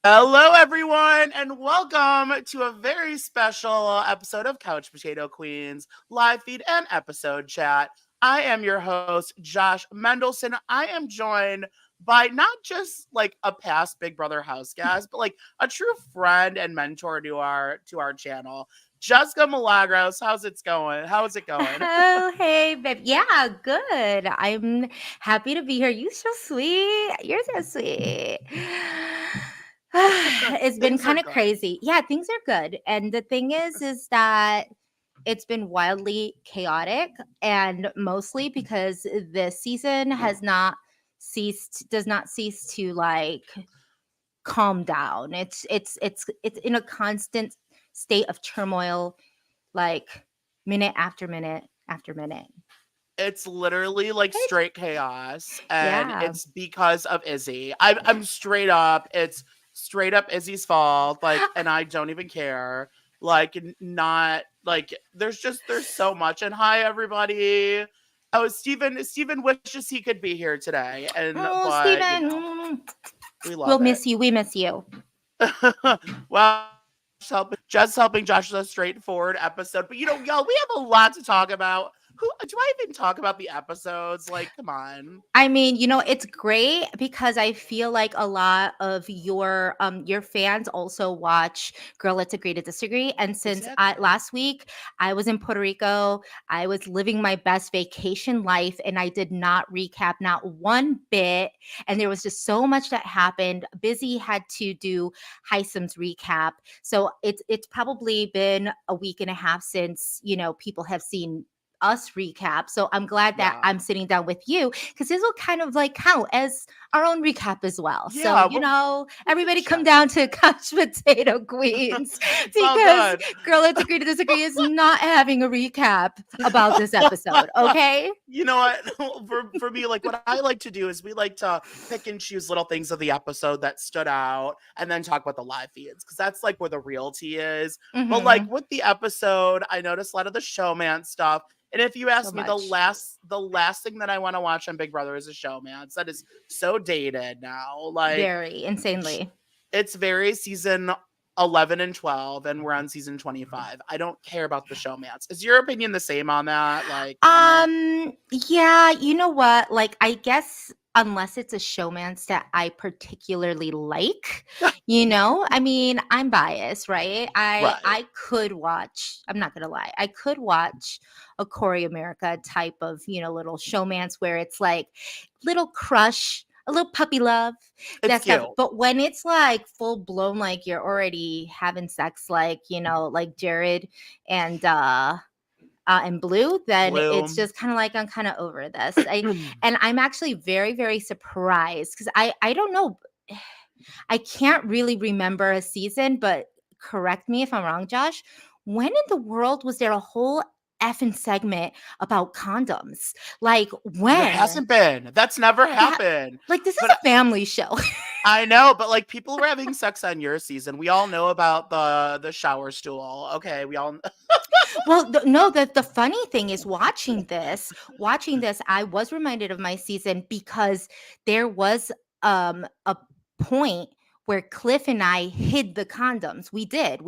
Hello, everyone, and welcome to a very special episode of Couch Potato Queens live feed and episode chat. I am your host, Josh Mendelson. I am joined by not just like a past Big Brother house guest, but like a true friend and mentor to our channel. Jessica Milagros, how's it going? How's it going? Oh, hey, babe. Yeah, good. I'm happy to be here. You're so sweet. You're so sweet. It's been Things are kind of good. crazy. Yeah, things are good. And the thing is that it's been wildly chaotic, and mostly because this season does not cease to like calm down. It's in a constant state of turmoil, like minute after minute after minute. It's literally like Hey. straight chaos, and Yeah. it's because of Izzy. I'm straight up. It's straight up Izzy's fault. Like, and I don't even care. Like, not like there's so much. And hi everybody. Oh, Steven wishes he could be here today, and Oh, but Steven. we We'll love it. miss you. We miss you. Well, just helping Josh is a straightforward episode. But y'all, we have a lot to talk about. Who do I even talk about the episodes? Like, come on. I mean, it's great because I feel like a lot of your fans also watch Girl Let's Agree to Disagree. And since I Exactly. last week I was in Puerto Rico, I was living my best vacation life and I did not recap not one bit. And there was just so much that happened. Busy had to do Heisem's recap. So it's probably been a week and a half since, people have seen us recap. So I'm glad that Yeah. I'm sitting down with you because this will kind of like count as our own recap as well. So, Yeah, we can everybody come chat. down to Couch Potato Queens It's all because good. Girl Let's Agree to Disagree is not having a recap about this episode. Okay. You know what? For me, like what I like to do is we like to pick and choose little things of the episode that stood out and then talk about the live feeds because that's like where the realty is. But like Mm-hmm. with the episode, I noticed a lot of the showman stuff. And if you So ask me, the much. last thing that I want to watch on Big Brother is a showman's. That is so dated now. Like Very insanely. it's very season 11 and 12, and we're on season 25. I don't care about the showmance. Is your opinion the same on that? Like on it? Yeah, you know what? Like, I guess unless it's a showmance that I particularly like, I mean, I'm biased, right? I Right. I could watch, I'm not gonna lie, I could watch a Corey America type of, little showmance where it's like little crush, a little puppy love, It's that stuff. cute. But when it's like full blown, like you're already having sex, like, like Jared and Blue, then it's Blue. just kind of like I'm kind of over this. And I'm actually very, very surprised because I don't know, I can't really remember a season, but correct me if I'm wrong, Josh. When in the world was there a whole effing segment about condoms? Like There when? hasn't been. That's never That happened. like this is But a family show. I know, but like people were having sex on your season. We all know about the shower stool. Okay, we all Well, no, the funny thing is watching this, I was reminded of my season because there was a point where Cliff and I hid the condoms. We did.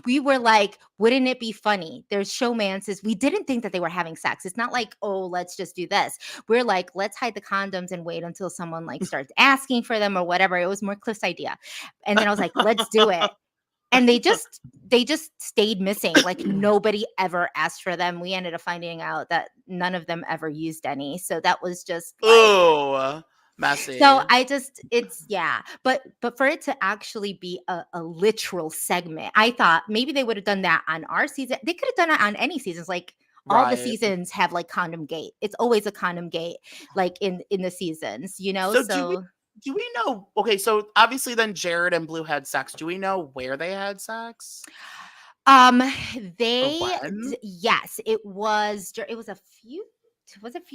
We were like, wouldn't it be funny? There's showmances. We didn't think that they were having sex. It's not like, oh, let's just do this. We're like, let's hide the condoms and wait until someone like starts asking for them or whatever. It was more Cliff's idea. And then I was like, let's do it, and they just stayed missing. Like nobody ever asked for them. We ended up finding out that none of them ever used any, so that was just like, Ooh, so messy. I just it's yeah, but for it to actually be a literal segment, I thought maybe they would have done that on our season. They could have done it on any seasons. Like all the Right. seasons have like condom gate. It's always a condom gate, like in the seasons, So so do we know, okay, so obviously then Jared and Blue had sex. Do we know where they had sex? Um, Or they when? yes, it was a few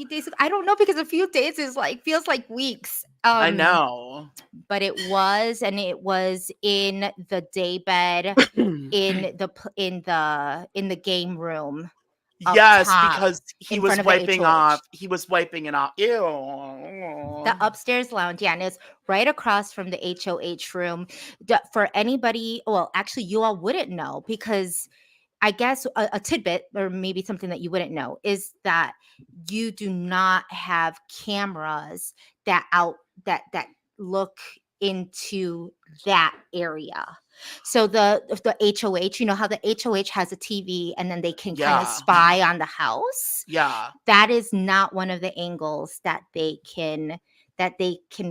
days ago. I don't know because a few days is like feels like weeks. I know. But it was in the day bed in the game room. up Yes, top because he in front was of the wiping off HOH. he was wiping it off. Ew. The upstairs lounge, yeah, and it's right across from the HOH room. For anybody, well, actually, you all wouldn't know because I guess a tidbit, or maybe something that you wouldn't know, is that you do not have cameras that out that look into that area. So the HOH, you know how the HOH has a TV and then they can kind of Yeah. spy on the house? Yeah. That is not one of the angles that they can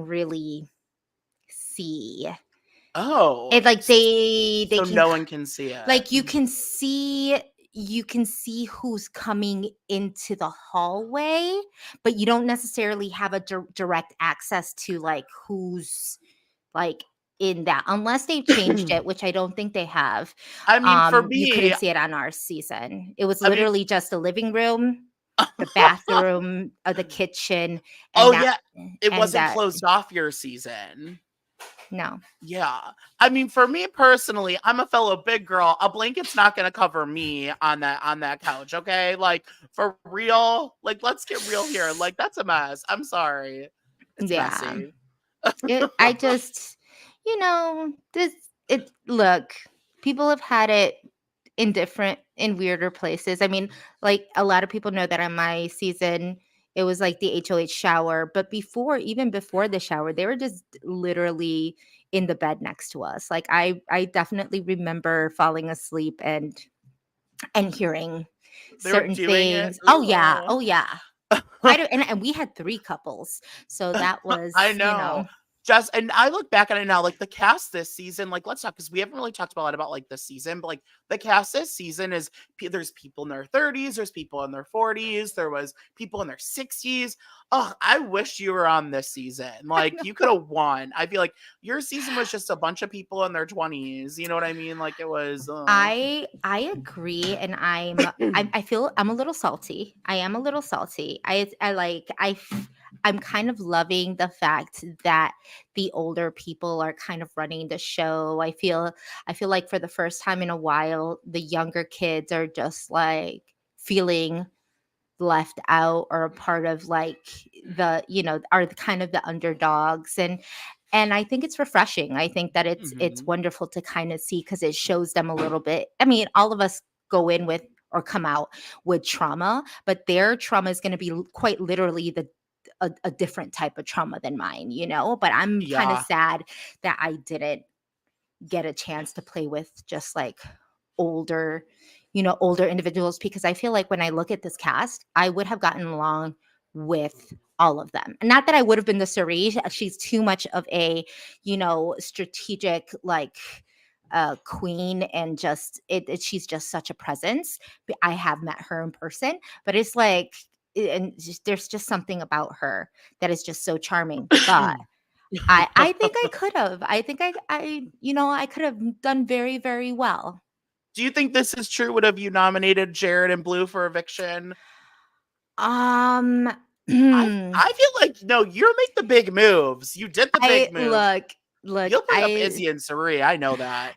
really see. Oh, It like they so can no one can see it. like you can see who's coming into the hallway, but you don't necessarily have a direct access to like who's like in that, unless they've changed it, which I don't think they have. I mean, for You me, couldn't see it on our season. It was I mean literally just a living room, the bathroom, the kitchen, oh, and that yeah, it and wasn't that closed off your season. no. Yeah. I mean, for me personally, I'm a fellow big girl. A blanket's not gonna cover me on that couch, okay? Like, for real, like, let's get real here. Like, that's a mess. I'm sorry. It's Yeah. messy. I just, this it look, people have had it in weirder places. I mean, like a lot of people know that on my season it was like the HOH shower, but even before the shower, they were just literally in the bed next to us. Like I definitely remember falling asleep and hearing They were certain doing it. things. Oh yeah, Ugh. oh yeah. Quite a, and we had 3 couples. So that I was, know. Just and I look back at it now, like the cast this season, like let's talk because we haven't really talked a lot about like this season, but like the cast this season is there's people in their 30s, there's people in their 40s, there was people in their 60s. Oh, I wish you were on this season. I Like you could know. have won. I feel like your season was just a bunch of people in their 20s. You know what I mean? Like it was I agree, and I feel I'm a little salty. I am a little salty. I'm kind of loving the fact that the older people are kind of running the show. I feel like for the first time in a while, the younger kids are just like feeling left out or a part of like are the kind of the underdogs, and I think it's refreshing. I think that it's Mhm. wonderful to kind of see because it shows them a little bit. I mean, all of us go in with or come out with trauma, but their trauma is going to be quite literally a different type of trauma than mine, but I'm kind of Yeah. sad that I didn't get a chance to play with just like older, older individuals, because I feel like when I look at this cast, I would have gotten along with all of them. And not that I would have been the Cerise. She's too much of a, strategic like queen, and just she's just such a presence. I have met her in person, but it's like there's just something about her that is just so charming. But I think I could have. I think I could have done very, very well. Do you think this is true? Would have you nominated Jared and Blue for eviction? Um, I I feel like no, you make the big moves. You did the I big moves. look, You'll put up Izzy and Sari. I know that.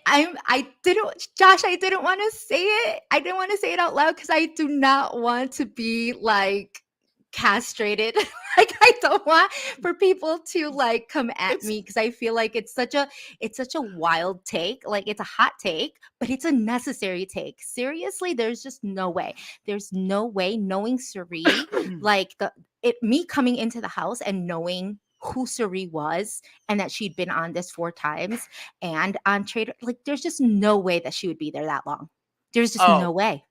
I didn't, Josh, I didn't want to say it. I didn't want to say it out loud because I do not want to be like castrated. Like I don't want for people to like come at It's me because I feel like it's such a wild take. Like it's a hot take, but it's a necessary take. Seriously, there's just no way. There's no way knowing Suri, like me coming into the house and knowing who Suri was and that she'd been on this 4 times and on Trader, like there's just no way that she would be there that long. There's just oh, no way.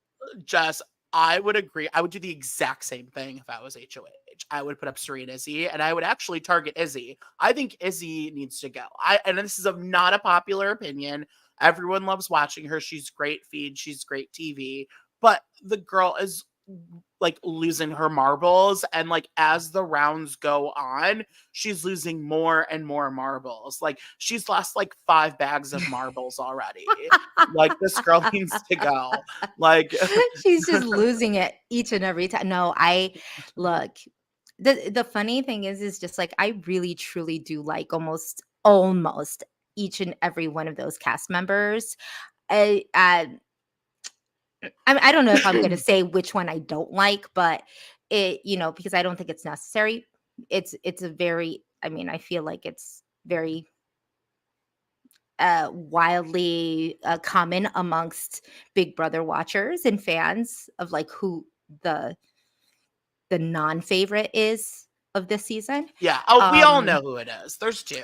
Jess, I would agree. I would do the exact same thing if I was HOH. I would put up Sari and Izzy, and I would actually target Izzy. I think Izzy needs to go. And this is not a popular opinion. Everyone loves watching her. She's great feed. She's great TV. But the girl is like losing her marbles, and like as the rounds go on, she's losing more and more marbles. Like she's lost like 5 bags of marbles already. Like this girl needs to go. Like She's just losing it each and every time. No, I look. The funny thing is just like I really truly do like almost each and every one of those cast members. I I don't know if I'm gonna say which one I don't like, but because I don't think it's necessary. It's a very I mean, I feel like it's very wildly common amongst Big Brother watchers and fans of like who the the non-favorite is of this season. Yeah. Oh, we all Um know who it is. There's 2.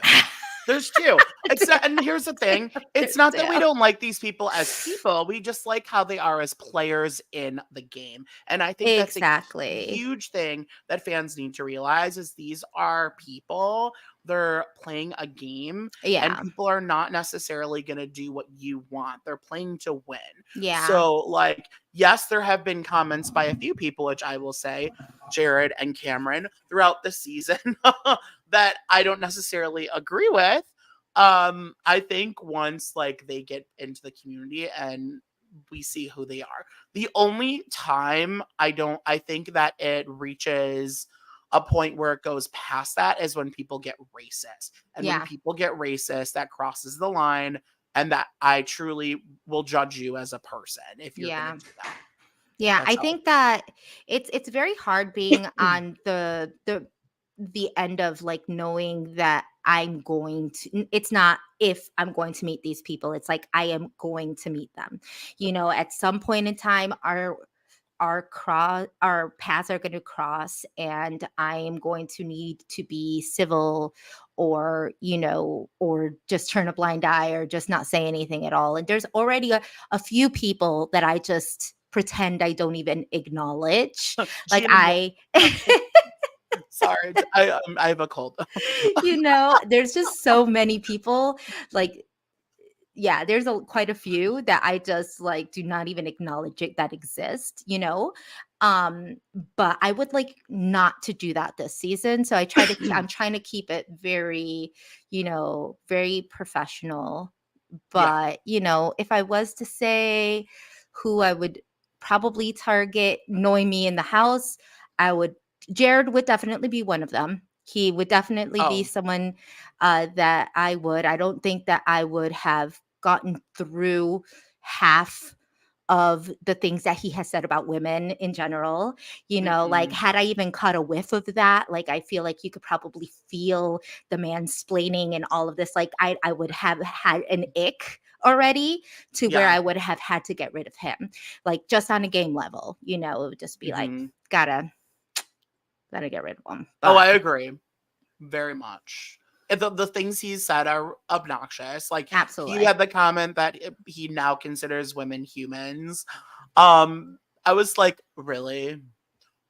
There's 2. Except and here's the thing, it's There's not that we two. don't like these people as people, we just like how they are as players in the game, and I think that's a Exactly. huge thing that fans need to realize is these are people, they're playing a game, and Yeah. people are not necessarily gonna do what you want, they're playing to win. Yeah. So, like, yes, there have been comments by a few people, which I will say, Jared and Cameron, throughout the season that I don't necessarily agree with. I think once like they get into the community and we see who they are. The only time I think that it reaches a point where it goes past that is when people get racist. And when Yeah. people get racist, that crosses the line and that I truly will judge you as a person if you're going to Yeah. do that. Yeah, That's I how think that it's very hard being on the end of like knowing that it's not if I'm going to meet these people, it's like I am going to meet them. At some point in time our paths are going to cross, and I am going to need to be civil, or just turn a blind eye, or just not say anything at all. And there's already a few people that I just pretend I don't even acknowledge. Like Gina Mo- I Sorry, I have a cold. there's just so many people, like, yeah, there's quite a few that I just like do not even acknowledge it that exist. Um, but I would like not to do that this season. So I'm trying to keep it very, very professional. Yeah. But, if I was to say who I would probably target knowing me in the house, I would Jared would definitely be one of them. He would definitely be Oh. someone that I don't think that I would have gotten through half of the things that he has said about women in general. Like, Mm-mm. had I even caught a whiff of that, like, I feel like you could probably feel the mansplaining and all of this. Like, I would have had an ick already to where Yeah. I would have had to get rid of him, like, just on a game level. It would just be like, Mhm. gotta get rid of him. Oh, But I agree. Very much. And the things he said are obnoxious. Like he absolutely. had the comment that he now considers women humans. I was like, really?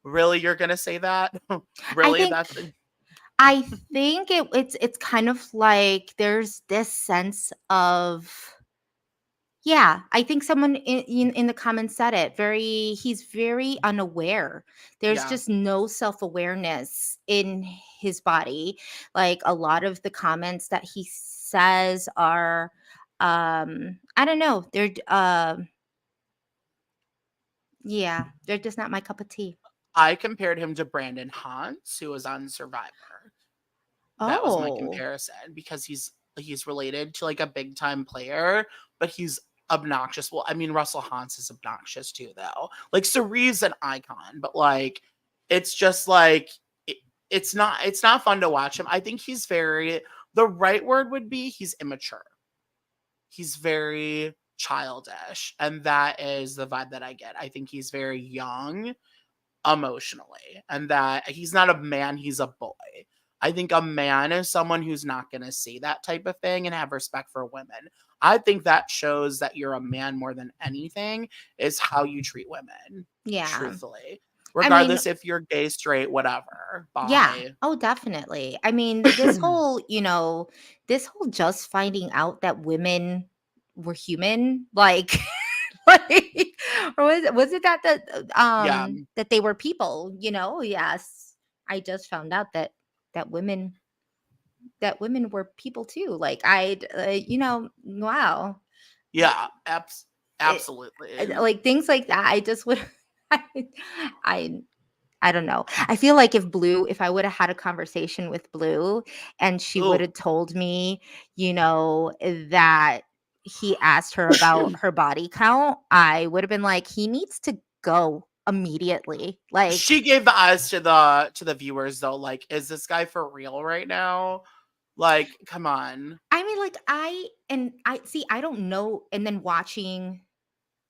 Really you're going to say that? I Really? think That's I think it's kind of like there's this sense of, yeah, I think someone in the comments said it. He's very unaware. There's yeah. just no self-awareness in his body. Like, a lot of the comments that he says are I don't know. Yeah, they're just not my cup of tea. I compared him to Brandon Hans who was on Survivor. That was my Oh. comparison because he's related to like a big time player, but he's obnoxious. Well, I mean Russell Hans is obnoxious too, though. Like Cerie's an icon, but like it's just like it, it's not fun to watch him. I think he's very the right word would be he's immature. He's very childish, and that is the vibe that I get. I think he's very young emotionally and that he's not a man, he's a boy. I think a man is someone who's not going to say that type of thing and have respect for women. I think that shows that you're a man more than anything is how you treat women, Yeah. truthfully. I mean, Regardless if you're gay, straight, whatever. yeah. Bye. Oh, definitely. I mean, this whole just finding out that women were human, like, like, or was it Yeah. that they were people, Yes. I just found out that women that women were people too. Like, wow. Yeah. It, Absolutely. like, things like that, I just would I I I don't know. I feel like if I would have had a conversation with Blue and she would Oh, have told me, that he asked her about her body count, I would have been like, he needs to go immediately. Like, She gave the eyes to the viewers though. Like, is this guy for real right now? Like, come on. I mean, like, I see, I don't know. And then watching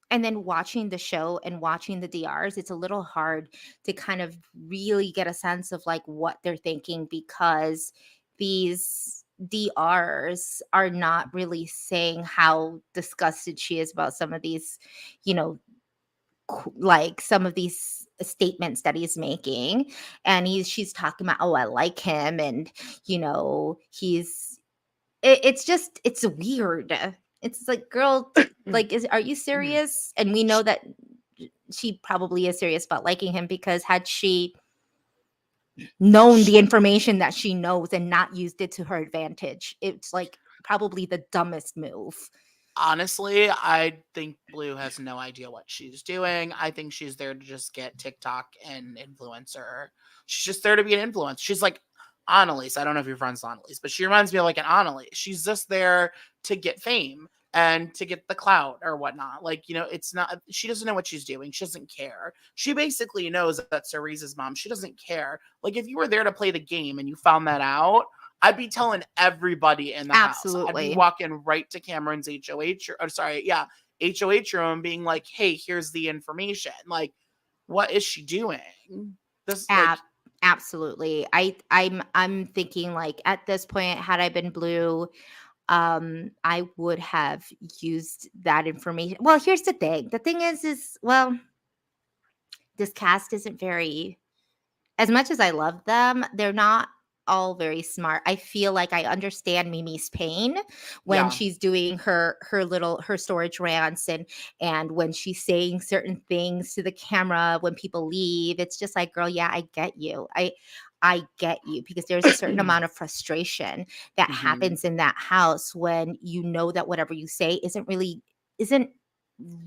the show and watching the DRs, it's a little hard to kind of really get a sense of like what they're thinking, because these DRs are not really saying how disgusted she is about some of these, you know, like some of these statements that he's making. And she's talking about, oh, I like him, and it's just, it's weird. It's like, girl, like, are you serious? And we know that she probably is serious about liking him, because had she known the information that she knows and not used it to her advantage, it's like probably the dumbest move. Honestly, I think Blue has no idea what she's doing. I think she's there to just get TikTok and influencer. She's just there to be an influencer. She's like Annalise. I don't know if you're friends with Annalise, but she reminds me of like an Annalise. She's just there to get fame and to get the clout or whatnot. Like, it's not, she doesn't know what she's doing. She doesn't care. She basically knows that Cerise's mom. She doesn't care. Like, if you were there to play the game and you found that out, I'd be telling everybody in the house. I'd be Absolutely. walking right to Cameron's HOH room, being like, "Hey, here's the information." Like, what is she doing? This, like, Absolutely. I'm thinking, like, at this point, had I been Blue, I would have used that information. Well, here's the thing. The thing is, well, this cast isn't very, as much as I love them, they're not all very smart. I feel like I understand Mimi's pain when yeah, she's doing her storage rants, and when she's saying certain things to the camera when people leave. It's just like, girl, yeah, I get you. I get you, because there's a certain amount of frustration that hmm, happens in that house when you know that whatever you say isn't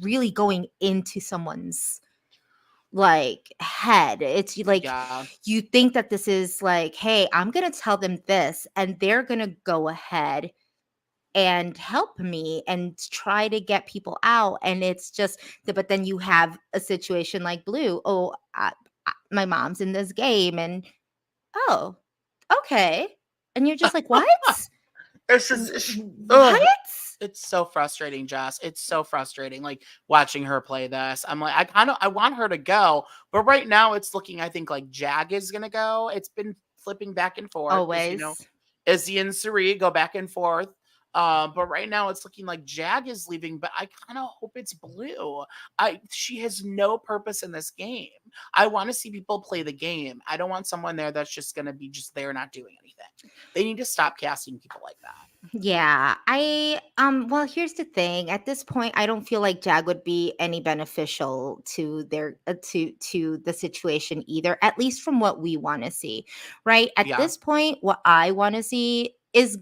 really going into someone's like head. It's like, yeah. you think that this is like, hey, I'm gonna tell them this, and they're gonna go ahead and help me and try to get people out. And it's just, but then you have a situation like Blue. Oh, my mom's in this game, and oh, okay, and you're just like, what? It's just, What? ugh. It's so frustrating, Jess. It's so frustrating, like, watching her play this. I'm like, I want her to go, but right now it's looking, I think, like Jag is gonna go. It's been flipping back and forth because Always. Izzy and Suri go back and forth. But right now it's looking like Jag is leaving, but I kind of hope it's Blue. She has no purpose in this game. I want to see people play the game. I don't want someone there that's just gonna be just there not doing anything. They need to stop casting people like that. Yeah, well, here's the thing. At this point, I don't feel like Jag would be any beneficial to to the situation either, at least from what we want to see. Right? At Yeah, this point, what I want to see is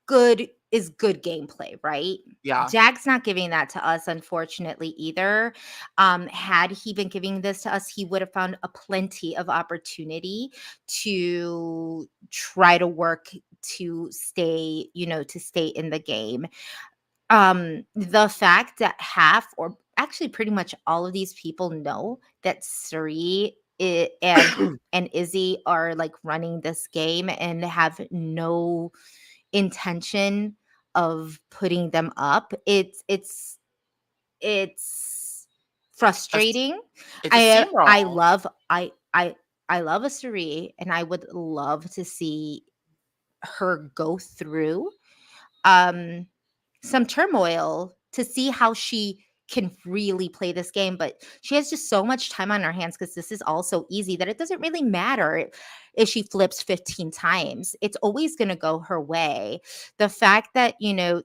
good gameplay, right? yeah. Jag's not giving that to us, unfortunately, either. Had he been giving this to us, he would have found a plenty of opportunity to try to work to stay in the game. The fact that half, or actually pretty much all of these people, know that Suri and Izzy are like running this game and have no intention of putting them up. It's It's frustrating. it's a I steamroll. love I love a Suri, and I would love to see her go through um some turmoil to see how she can really play this game. But she has just so much time on her hands, because this is all so easy, that it doesn't really matter if she flips 15 times. It's always going to go her way. The fact that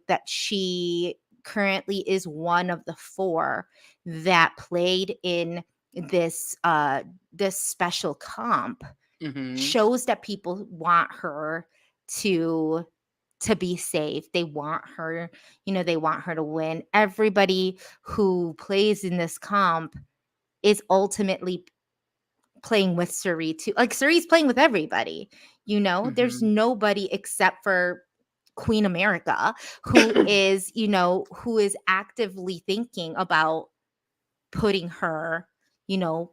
that she currently is one of the four that played in this special comp Mhm. shows that people want her to be safe. They want her to win. Everybody who plays in this comp is ultimately playing with Suri too. Like, Suri's playing with everybody. There's Mhm. nobody except for Queen America, who is, who is actively thinking about putting her,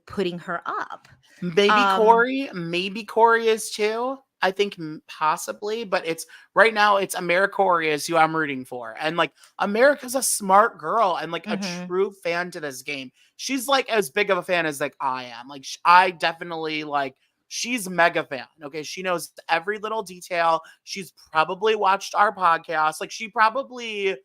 putting her up. Um, Maybe Corey is too. I think possibly, but it's right now it's AmeriCorey is who I'm rooting for. And like America's a smart girl and like a mhm. true fan to this game. She's like as big of a fan as like I am. Like I definitely like she's mega fan. Okay, she knows every little detail. She's probably watched our podcast. Like she probably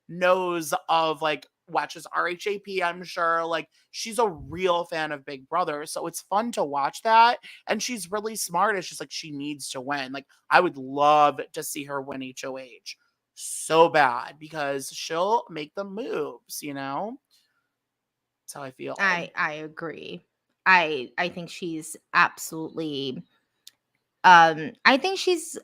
knows of like watches RHAP, I'm sure. Like she's a real fan of Big Brother. So it's fun to watch that. And she's really smart. It's just like she needs to win. Like I would love to see her win HOH so bad because she'll make the moves, you know? That's how I feel. I agree. I think she's absolutely I think she's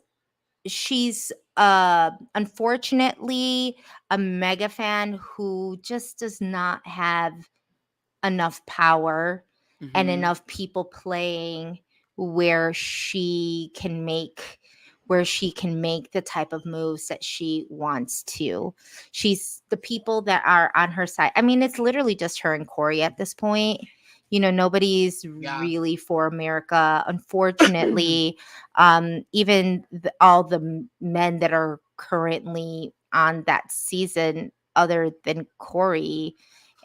unfortunately a mega fan who just does not have enough power and Hmm. enough people playing where she can make the type of moves that she wants to. She's the people that are on her side. I mean, it's literally just her and Corey at this point. Nobody's Yeah. really for America. Unfortunately, even all the men that are currently on that season, other than Corey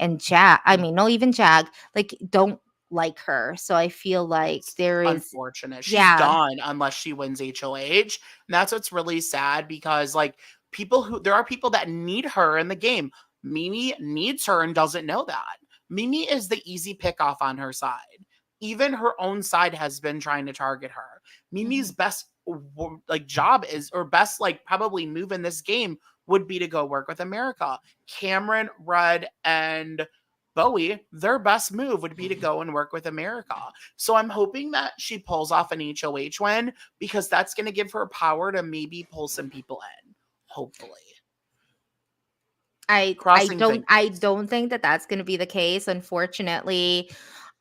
and Jag, I mean, no, even Jag, like, don't like her. So I feel like It's there is, unfortunate. She's yeah. done unless she wins HOH. And that's what's really sad because like there are people that need her in the game. Mimi needs her and doesn't know that. Mimi is the easy pick off on her side. Even her own side has been trying to target her. Mimi's Mhm. best like job is or best like probably move in this game would be to go work with America. Cameron, Red, and Bowie, their best move would be to go and work with America. So I'm hoping that she pulls off an HOH win because that's going to give her power to maybe pull some people in. Hopefully. I I Crossing don't I fingers. don't think that that's going to be the case, unfortunately,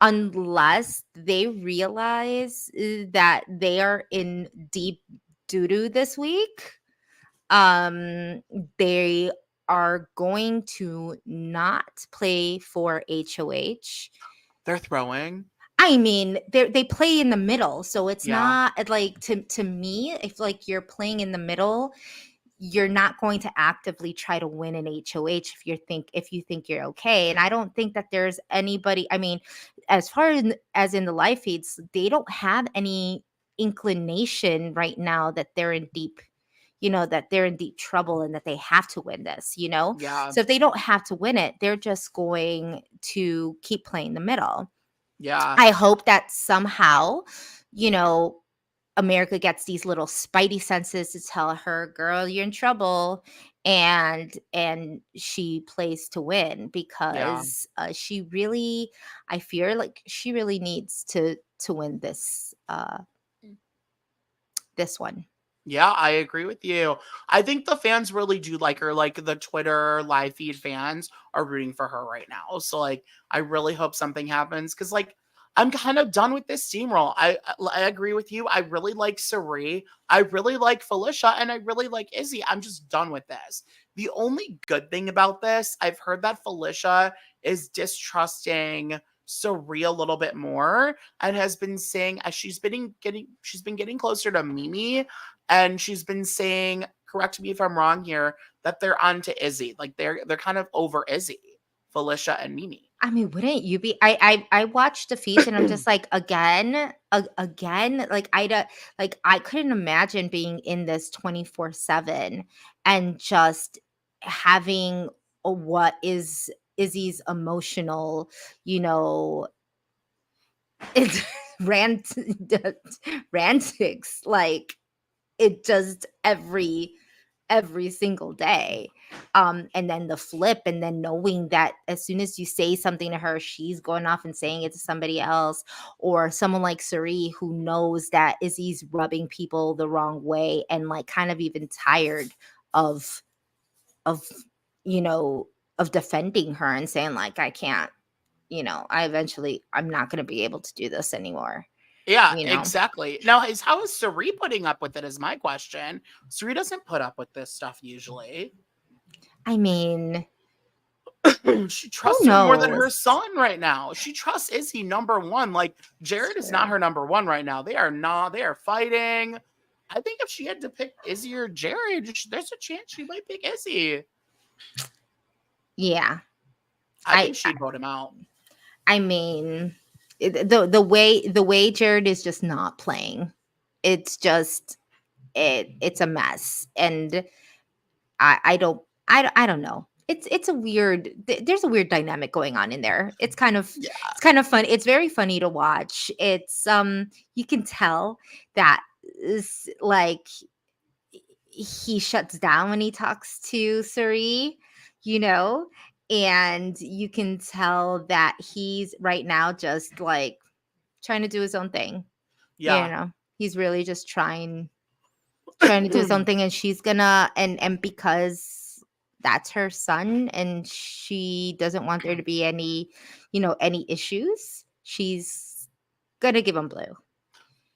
unless they realize that they are in deep doo doo this week. Um, they are going to not play for HOH. They're throwing. I mean, they play in the middle, so it's Yeah. not like, to me, if like you're playing in the middle, you're not going to actively try to win an HOH if you think you're okay. And I don't think that there's anybody. I mean, as far as in the live feeds, they don't have any inclination right now that they're in deep, that they're in deep trouble and that they have to win this. Yeah. So if they don't have to win it, they're just going to keep playing the middle. Yeah. I hope that somehow, you know, America gets these little spidey senses to tell her, "Girl, you're in trouble," and she plays to win Yeah. because she really, I fear like she really needs to win this one. Yeah, I agree with you. I think the fans really do like her. Like the Twitter live feed fans are rooting for her right now. So like, I really hope something happens because like I'm kind of done with this steamroll. I agree with you. I really like Sari. I really like Felicia, and I really like Izzy. I'm just done with this. The only good thing about this, I've heard that Felicia is distrusting Sari a little bit more and has been saying as she's been getting closer to Mimi and she's been saying, correct me if I'm wrong here, that they're on to Izzy. Like they're kind of over Izzy, Felicia and Mimi. I mean, wouldn't you be? I watched the feeds and I'm just like, again, again, like like I couldn't imagine being in this 24/7 and just having what is Izzy's emotional, you know, it's rant rantics, like it just every single day. And then the flip, and then knowing that as soon as you say something to her, she's going off and saying it to somebody else, or someone like Sari who knows that Izzy's rubbing people the wrong way and like kind of even tired of of you know of defending her and saying like, I can't, I'm not going to be able to do this anymore. Yeah, you know. exactly. Now, how is Suri putting up with it is my question. Suri doesn't put up with this stuff usually. I mean, She who trusts him more than her knows? son right now. She trusts Izzy number one. Like It's Jared is not true. her number one right now. They are not. They are fighting. I think if she had to pick Izzy or Jared, there's a chance she might pick Izzy. Yeah. I I think she'd vote him out. I mean, the way Jared is just not playing. It's just it's a mess, and I don't I don't know. It's a weird there's a weird dynamic going on in there. Yeah, It's kind of fun. It's very funny to watch. It's you can tell that like he shuts down when he talks to Suri, you know, and you can tell that he's right now just like trying to do his own thing. You yeah. know, he's really just trying to do his own thing, and she's gonna and because that's her son and she doesn't want there to be any, any issues, she's gonna give him blue.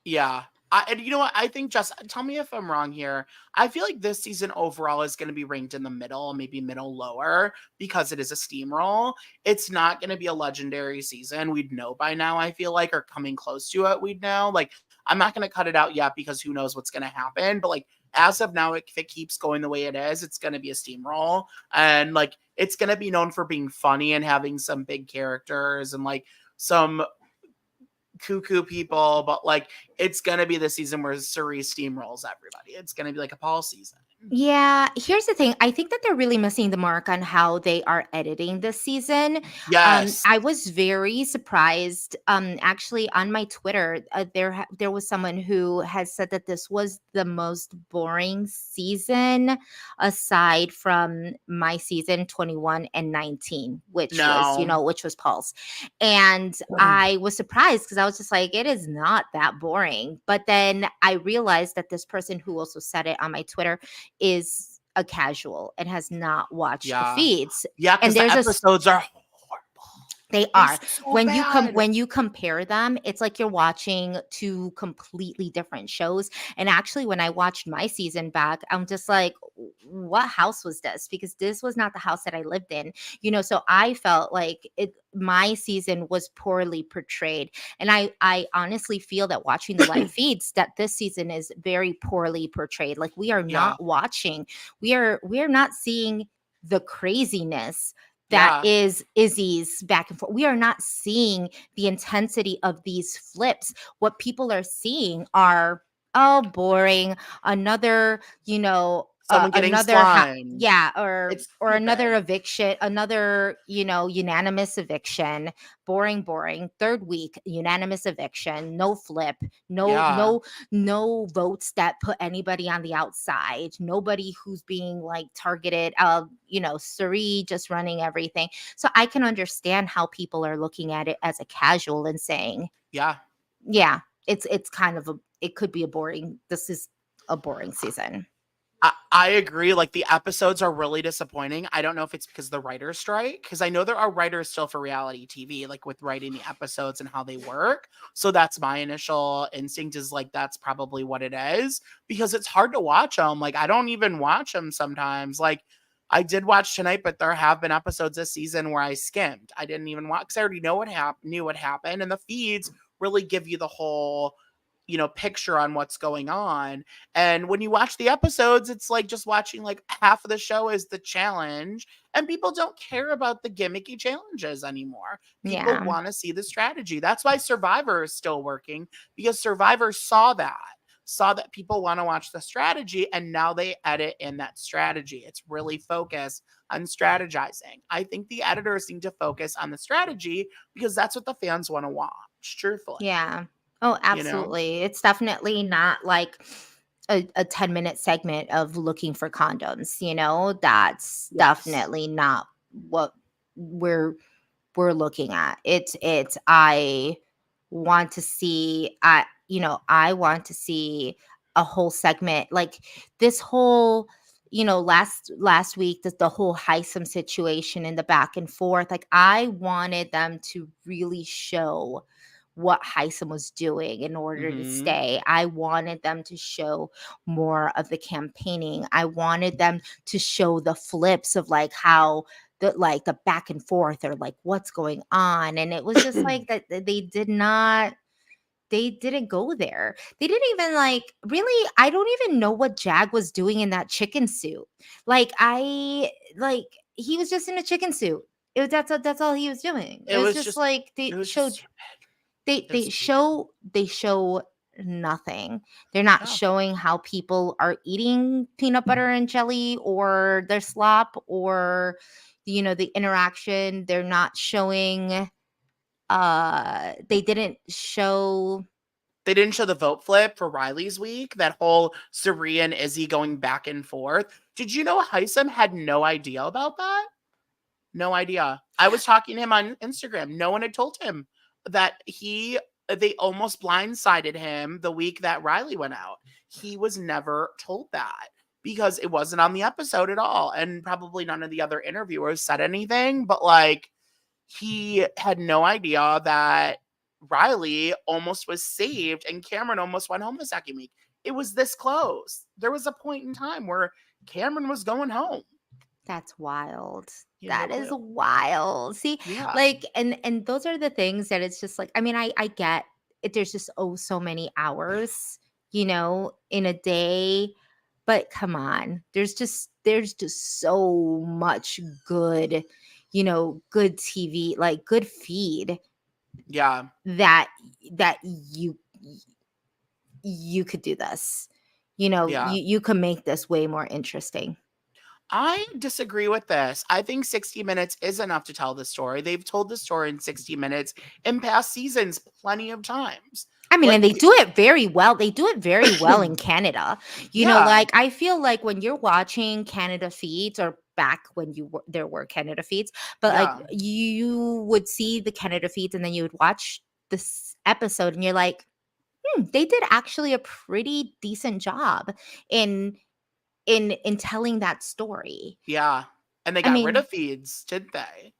Yeah. And you know what? I think just tell me if I'm wrong here. I feel like this season overall is going to be ranked in the middle, maybe middle lower, because it is a steamroll. It's not going to be a legendary season. We'd know by now, I feel like, or coming close to it, we'd know. Like, I'm not going to cut it out yet because who knows what's going to happen. But like, as of now, if it keeps going the way it is, it's going to be a steamroll. And like, it's going to be known for being funny and having some big characters and like some cuckoo people, but like it's gonna be the season where Suri steamrolls everybody. It's gonna be like a Paul season. Yeah, here's the thing. I think that they're really missing the mark on how they are editing this season. Yes. I was very surprised. Actually, on my Twitter, there was someone who has said that this was the most boring season, aside from my season 21 and 19, No. which was Paul's. And I was surprised because I was just like, it is not that boring. But then I realized that this person who also said it on my Twitter is a casual and has not watched the Yeah. feeds. Yeah, And because the there's a episodes are horrible. they They're are. so bad. When you compare them, it's like you're watching two completely different shows. And actually, when I watched my season back, I'm just like, what house was this? Because this was not the house that I lived in. So I felt like my season was poorly portrayed. And I honestly feel that watching the live feeds, that this season is very poorly portrayed. Like we are Yeah. not watching, we are not seeing the craziness that Yeah. is Izzy's back and forth. We are not seeing the intensity of these flips. What people are seeing are, oh, boring. Another, Someone getting slimed. yeah, or It's another stupid. eviction, another, unanimous eviction. Boring, boring. Third week, unanimous eviction. No flip. No, Yeah. no, no votes that put anybody on the outside. Nobody who's being like targeted. Suri just running everything. So I can understand how people are looking at it as a casual and saying, Yeah. yeah, it's kind of it could be a boring. This is a boring season. I agree. Like the episodes are really disappointing. I don't know if it's because of the writer's strike, because I know there are writers still for reality TV, like with writing the episodes and how they work. So that's my initial instinct is like that's probably what it is because it's hard to watch them. Like I don't even watch them sometimes. Like I did watch tonight, but there have been episodes this season where I skimmed. I didn't even watch because I already know knew what happened, and the feeds really give you the whole picture on what's going on. And when you watch the episodes, it's like just watching like half of the show is the challenge. And people don't care about the gimmicky challenges anymore. People Yeah. want to see the strategy. That's why Survivor is still working because Survivor saw that people want to watch the strategy and now they edit in that strategy. It's really focused on strategizing. I think the editors need to focus on the strategy because that's what the fans want to watch, truthfully. Yeah. Oh, You know? absolutely. It's definitely not like a 10-minute segment of looking for condoms, That's Yes. definitely not what we're we're looking at. It's I want to see I want to see a whole segment like this whole last week the whole Heisem situation and the back and forth. Like I wanted them to really show what Heisem was doing in order to Mm-hmm. stay. I wanted them to show more of the campaigning. I wanted them to show the flips of like how the back and forth or like what's going on. And it was just like that they didn't go there. They didn't even like really. I don't even know what Jag was doing in that chicken suit. Like he was just in a chicken suit. That's all he was doing. It It was was just just, like it they was just showed stupid. they It was they stupid. show nothing. They're not Yeah. showing how people are eating peanut butter and jelly or their slop or the interaction. They're not showing they didn't show. They didn't show the vote flip for Riley's week, that whole Sari and Izzy going back and forth. Did you know Heisem had no idea about that? No idea. I was talking to him on Instagram. No one had told him that they almost blindsided him the week that Riley went out. He was never told that because it wasn't on the episode at all. And probably none of the other interviewers said anything, but like he had no idea that Riley almost was saved and Cameron almost went home the second week. It was this close. There was a point in time where Cameron was going home. That's wild. He had no That is clue. wild. See, Yeah. like, and those are the things that it's just like, I mean, I get it. There's just so many hours, in a day. But come on, there's just so much good, good TV, like good feed Yeah. that that you could do this. Yeah. You can make this way more interesting. I disagree with this. I think 60 minutes is enough to tell the story. They've told the story in 60 minutes in past seasons plenty of times. I mean, and Like, they do it very well. They do it very well in Canada. yeah. Like I feel like when you're watching Canada feeds or back when there were Canada feeds, but like Yeah. you would see the Canada feeds and then you would watch this episode and you're like, they did actually a pretty decent job in in telling that story. Yeah. And they I got rid mean, of feeds, didn't they?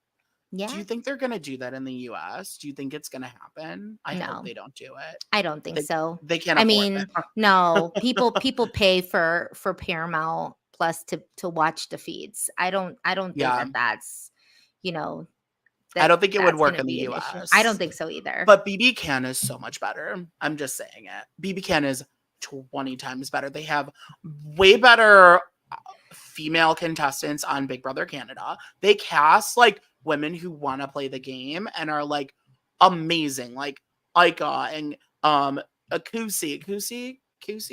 Do yeah, you think they're going to do that in the US? Do you think it's going to happen? I hope no. they don't do it. I don't think They so. they can't I afford mean, it. no, people pay for Paramount Plus to watch the feeds. I don't think Yeah. that's, you know, I that don't think it would that's work gonna in the be an issue. I don't US. think so either. But BB Can is so much better. I'm just saying it. BB Can is 20 times better. They have way better female contestants on Big Brother Canada. They cast like women who want to play the game and are like amazing, like Ika and Kusi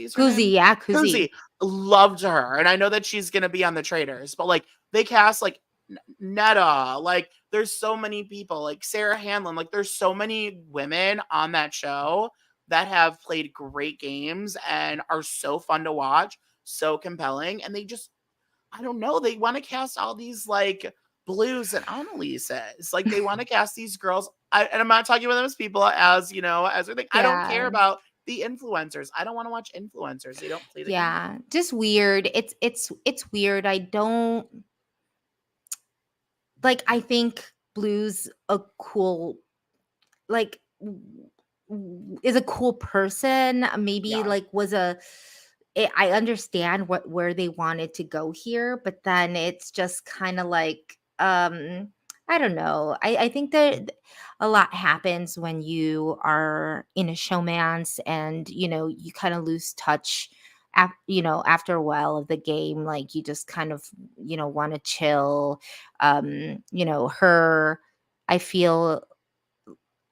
is her Kuzi, name. yeah, Kuzi. Kusi, loved her, and I know that she's gonna be on the Traders, but like they cast like Netta, like there's so many people, like Sarah Hanlon, like there's so many women on that show that have played great games and are so fun to watch, so compelling, and they just, I don't know, they want to cast all these like Blues and Annalises. Like they want to cast these girls. And I'm not talking about them as people, as as we think. I don't care Yeah. about the influencers. I don't want to watch influencers. They don't play the game. Yeah. Just weird. It's weird. I don't like I think Blue's a cool like is a cool person. Maybe Yeah. like I understand where they wanted to go here, but then it's just kind of like I don't know. I think that a lot happens when you are in a showmance and you kind of lose touch after a while of the game, like you just kind of want to chill. Her, I feel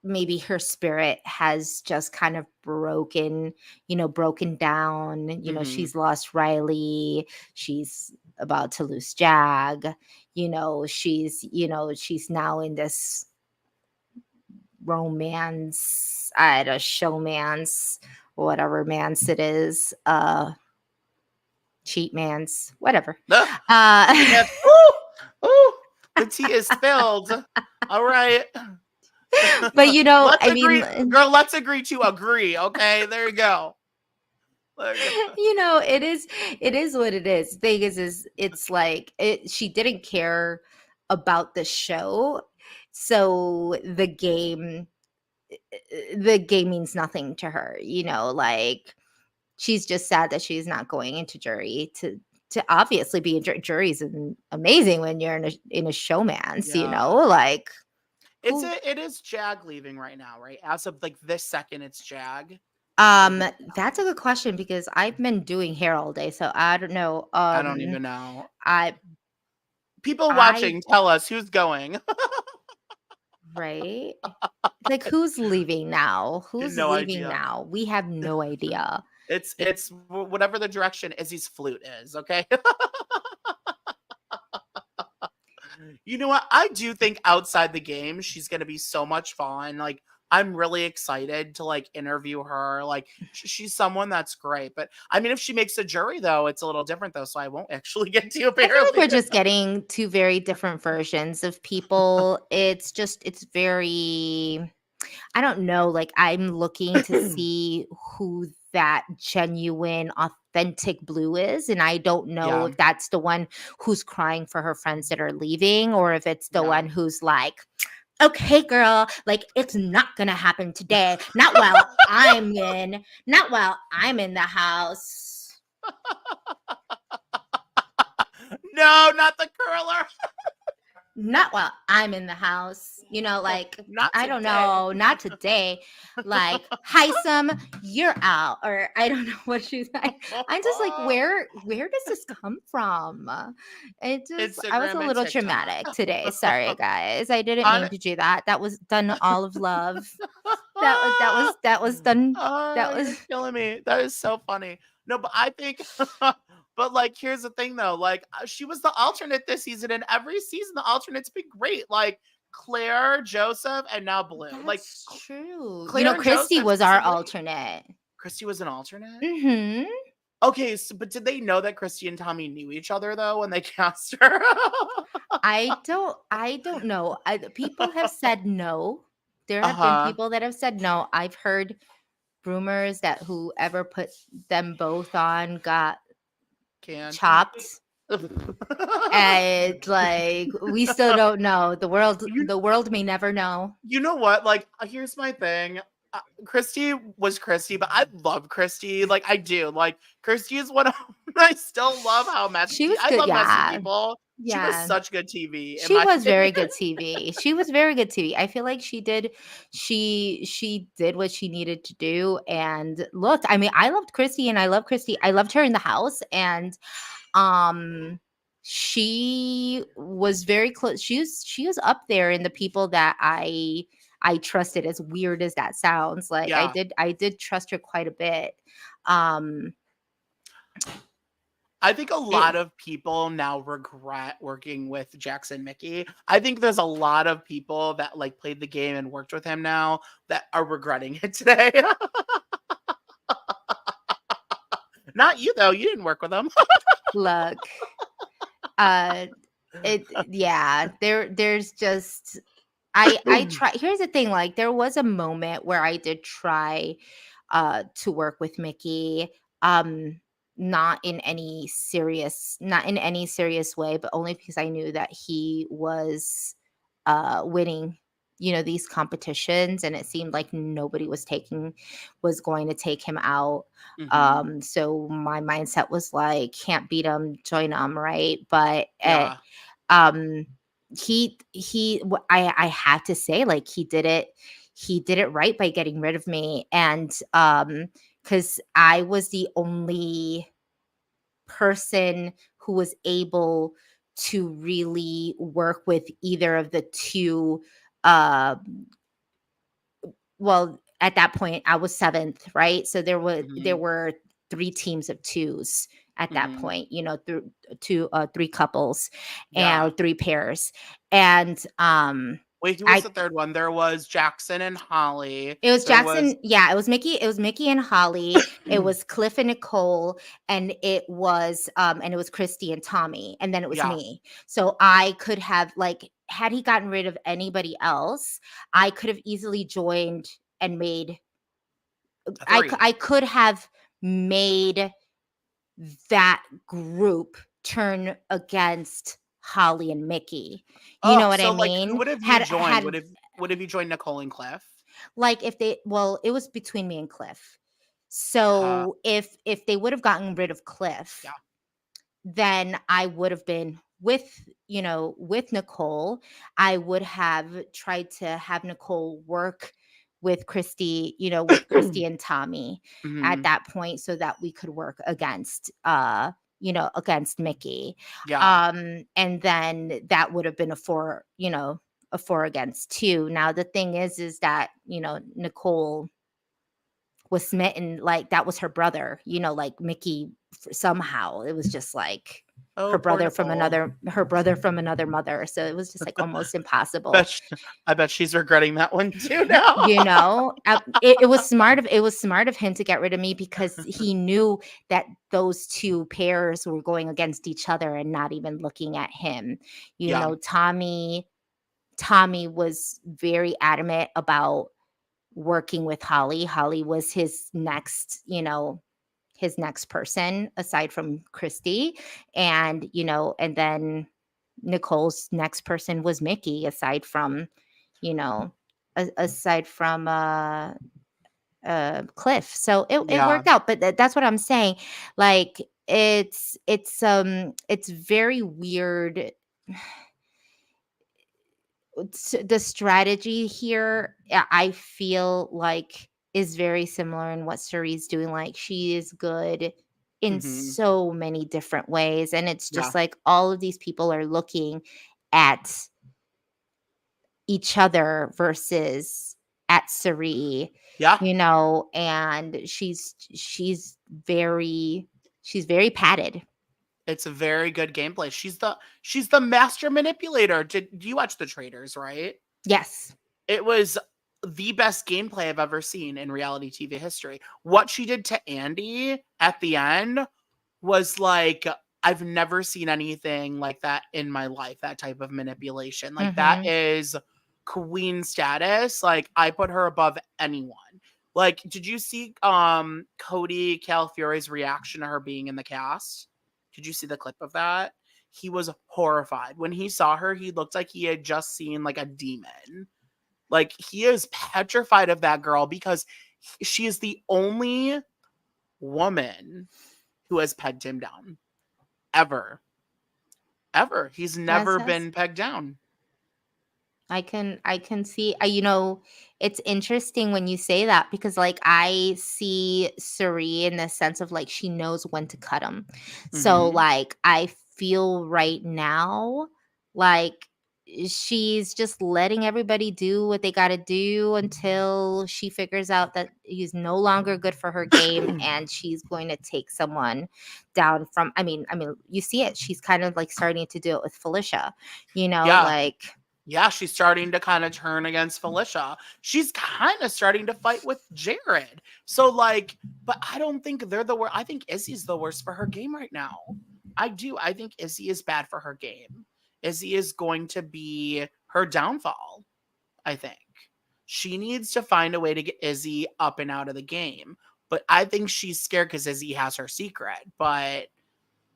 maybe her spirit has just kind of broken down. Hmm. She's lost Riley. She's about to lose Jag. She's now in this romance, I don't showmance, whatever mance it is, cheat mance, whatever. Uh Yes. Ooh, ooh, the tea is spilled. All right. but Let's I mean, agree, girl. Let's agree to agree. Okay, there you go. There you go. it is what it is. Thing is it's like she didn't care about the show, so the game the game means nothing to her, like she's just sad that she's not going into jury to obviously be in jury's amazing when you're in a showmance, Yeah. like It's who it is Jag leaving right now, right? As of like this second, it's Jag. Or um who's that's a good question because I've been doing hair all day, so I don't know. I don't even know. I People I watching, tell us who's going. right? Like who's leaving now? Who's No leaving idea. now? We have no idea. It It's whatever the direction Izzy's flute is, okay? You know what? I do think outside the game, she's gonna be so much fun. Like, I'm really excited to like interview her. Like, she's someone that's great. But I mean, if she makes a jury, though, it's a little different, though. So I won't actually get to I feel like apparently. we're just getting two very different versions of people. It's very, I don't know, like I'm looking to see who that genuine, authentic Blue is. And I don't know Yeah, if that's the one who's crying for her friends that are leaving or if it's the yeah. one who's like, okay, girl, like it's not gonna happen today. Not while I'm in the house. No, not the curler. Not while I'm in the house. Like, Not I don't today. know, not today. Like, Heisem, you're out. Or I don't know what she's like. I'm just like, where does this come from? I was a Instagram and little TikTok. traumatic today. Sorry, guys. I didn't On mean to do that. That was done all of love. That was done. Oh, That was you're killing me. That is so funny. No, but I think, but like, here's the thing though. Like, she was the alternate this season, and every season the alternates been great. Like Claire, Joseph, and now Blue. Like that's true. Claire and Christy Joseph was our season great. alternate. Christy was an alternate. Mhm. Okay, so, but did they know that Christy and Tommy knew each other though when they cast her? I don't know. People have said no. There Uh have been huh. people that have said no. I've heard rumors that whoever put them both on got Can. chopped. And like we still don't know. The world you the world may never know. You know what? Like, here's my thing. Christy was Christy, but I love Christy. Like, I do. Like, Christy is one of. I still love how She messy. was I good. love messy Yeah. people. She was Yeah. such good TV, in She my was opinion. very good TV. She was very good TV. I feel like she did what she needed to do. And look, I mean, I loved Christy and I love Christy. I loved her in the house and um she was very close. She was up there in the people that I trusted, as weird as that sounds. Like I Yeah, did trust her quite a bit. Um I think a it lot of people now regret working with Jackson Mickey. I think there's a lot of people that like played the game and worked with him now that are regretting it today. Not you though. You didn't work with him. look, uh yeah, there's just I try. Here's the thing, like there was a moment where I did try to work with Mickey, um not in any serious way, but only because I knew that he was winning, these competitions, and it seemed like nobody was going to take him out. Hmm. So my mindset was like, can't beat him, join him, right? But Yeah. um I had to say, like, he did it right by getting rid of me. And because I was the only person who was able to really work with either of the two. uh well, at that point I was seventh, right? So there Hmm. were three teams of twos at that Hmm. point, through two three couples Yeah. and three pairs. And Wait, who was I the third one? There was Jackson and Holly. it was There was Jackson. Yeah, it was Mickey and Holly. It was Cliff and Nicole, and it was Christy and Tommy, and then it was yeah, me. So I could have, like, had he gotten rid of anybody else, I could have easily joined and made a I three. I could have made that group turn against Holly and Mickey. You Oh, know what I so like who mean? would have you Had joined? had Would have you joined Nicole and Cliff? Like it was between me and Cliff. Uh, So if they would have gotten rid of Cliff, yeah. then I would have been with Nicole. I would have tried to have Nicole work with Christy and Tommy at Mhm. that point so that we could work against Mickey. Yeah. And then that would have been a 4 against 2. Now the thing is that, Nicole was smitten, like that was her brother, like Mickey, somehow it was just like Oh, poor Nicole. her brother from another mother, so it was just like almost Bet impossible. sh I bet she's regretting that one too now. It was smart of him to get rid of me because he knew that those two pairs were going against each other and not even looking at him. Yeah. Tommy was very adamant about working with Holly. Holly was his next person aside from Christy. And then Nicole's next person was Mickey, you know, aside from Cliff. So it Yeah. worked out. But that's what I'm saying. Like it's very weird. The strategy here, I feel like, is very similar in what Suri's doing. Like she is good in Mhm. so many different ways, and it's Yeah. just like all of these people are looking at each other versus at Suri, Yeah. and she's very padded. It's a very good gameplay. She's the master manipulator. Do you watch The Traders, right? Yes. It was the best gameplay I've ever seen in reality TV history. What she did to Andy at the end was like, I've never seen anything like that in my life, that type of manipulation. Like that Mhm. is queen status. Like I put her above anyone. Like, did you see Cody Calafiori's reaction to her being in the cast? Did you see the clip of that? He was horrified. When he saw her, he looked like he had just seen like a demon. Like he is petrified of that girl because she is the only woman who has pegged him down ever. Ever. He's That's never that's been pegged down. I can see, it's interesting when you say that because like I see Suri in the sense of like she knows when to cut them. So Mhm. like I feel right now like she's just letting everybody do what they got to do until she figures out that he's no longer good for her game and she's going to take someone down from. I mean you see it, she's kind of like starting to do it with Felicia, Yeah. like. Yeah, she's starting to kind of turn against Felicia. She's kind of starting to fight with Jared. So like, but I don't think they're the worst. I think Izzy's the worst for her game right now. I do. I think Izzy is bad for her game. Izzy is going to be her downfall. I think she needs to find a way to get Izzy up and out of the game. But I think she's scared because Izzy has her secret. But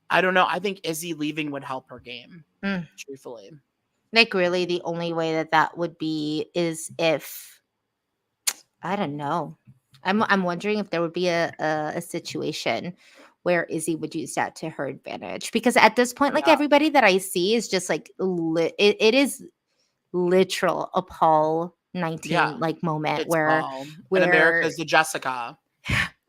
I don't know. I think Izzy leaving would help her game, Mm. truthfully. Like, really, the only way that would be is if I don't know. I'm wondering if there would be a situation where Izzy would use that to her advantage, because at this point, like, Yeah. everybody that I see is just like it is literal a Paul Yeah. 19 like moment It's where Paul. And where America's the Jessica.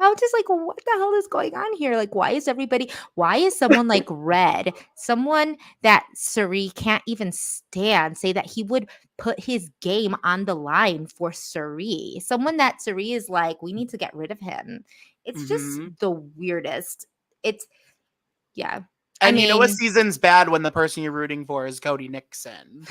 I'm just like, what the hell is going on here? Like, why is someone like Red, someone that Suri can't even stand, say that he would put his game on the line for Suri? Someone that Suri is like, we need to get rid of him. It's just Mhm. the weirdest. It's, yeah. I And you know a mean, season's bad when the person you're rooting for is Cody Nixon.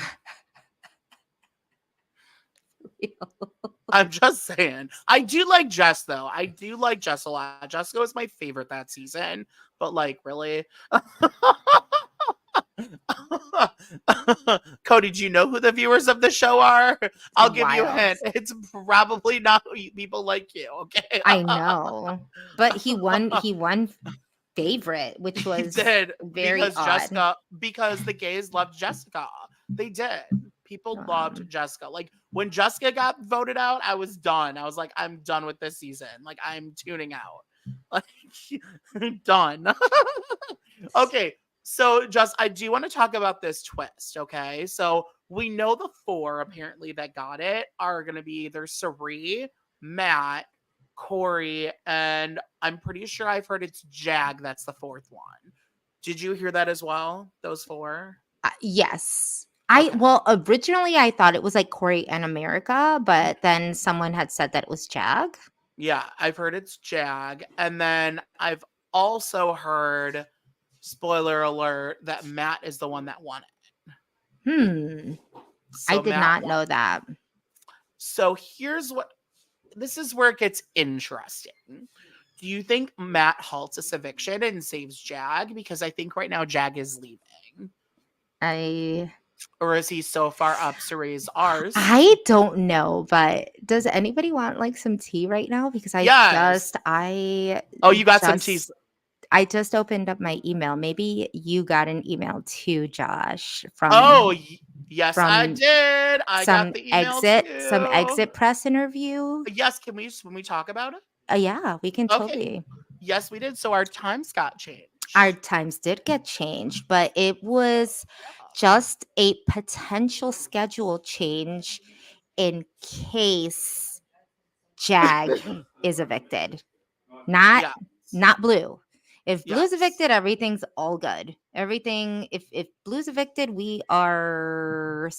I'm just saying. I do like Jess though. I do like Jess a lot. Jessica was my favorite that season. But like, really? Cody, do you know who the viewers of the show are? I'll give you a wild. hint. It's probably not people like you, okay? I know. But he won favorite, which He was did very odd. Because the gays loved Jessica. They did. People loved Jessica. Like when Jessica got voted out, I was done. I was like, I'm done with this season. Like I'm tuning out. Like done. Okay. So just I do want to talk about this twist, okay? So we know the four apparently that got it are gonna be either Sari, Matt, Corey, and I'm pretty sure I've heard it's Jag that's the fourth one. Did you hear that as well? Those four? Yes. Okay. Well, originally I thought it was like Corey and America, but then someone had said that it was Jag. Yeah, I've heard it's Jag. And then I've also heard, spoiler alert, that Matt is the one that won it. I So did Matt not won. know that. So here's what this is where it gets interesting. Do you think Matt halts this eviction and saves Jag? Because I think right now Jag is leaving. I Or is he so far up to raise ours? I don't know, but does anybody want like some tea right now? Because Yes. I Oh, you got some cheese. I just opened up my email. Maybe you got an email too, Josh, Oh, yes, I from did. I got the email some too. exit press interview. Yes, can we talk about it? Yeah, we can Okay. totally. Yes, we did. So our times got changed. Our times did get changed, but it was just a potential schedule change in case Jag is evicted. Not Yes. Blue. If Blue's Yes. evicted, everything's all good. Everything if Blue's evicted, we are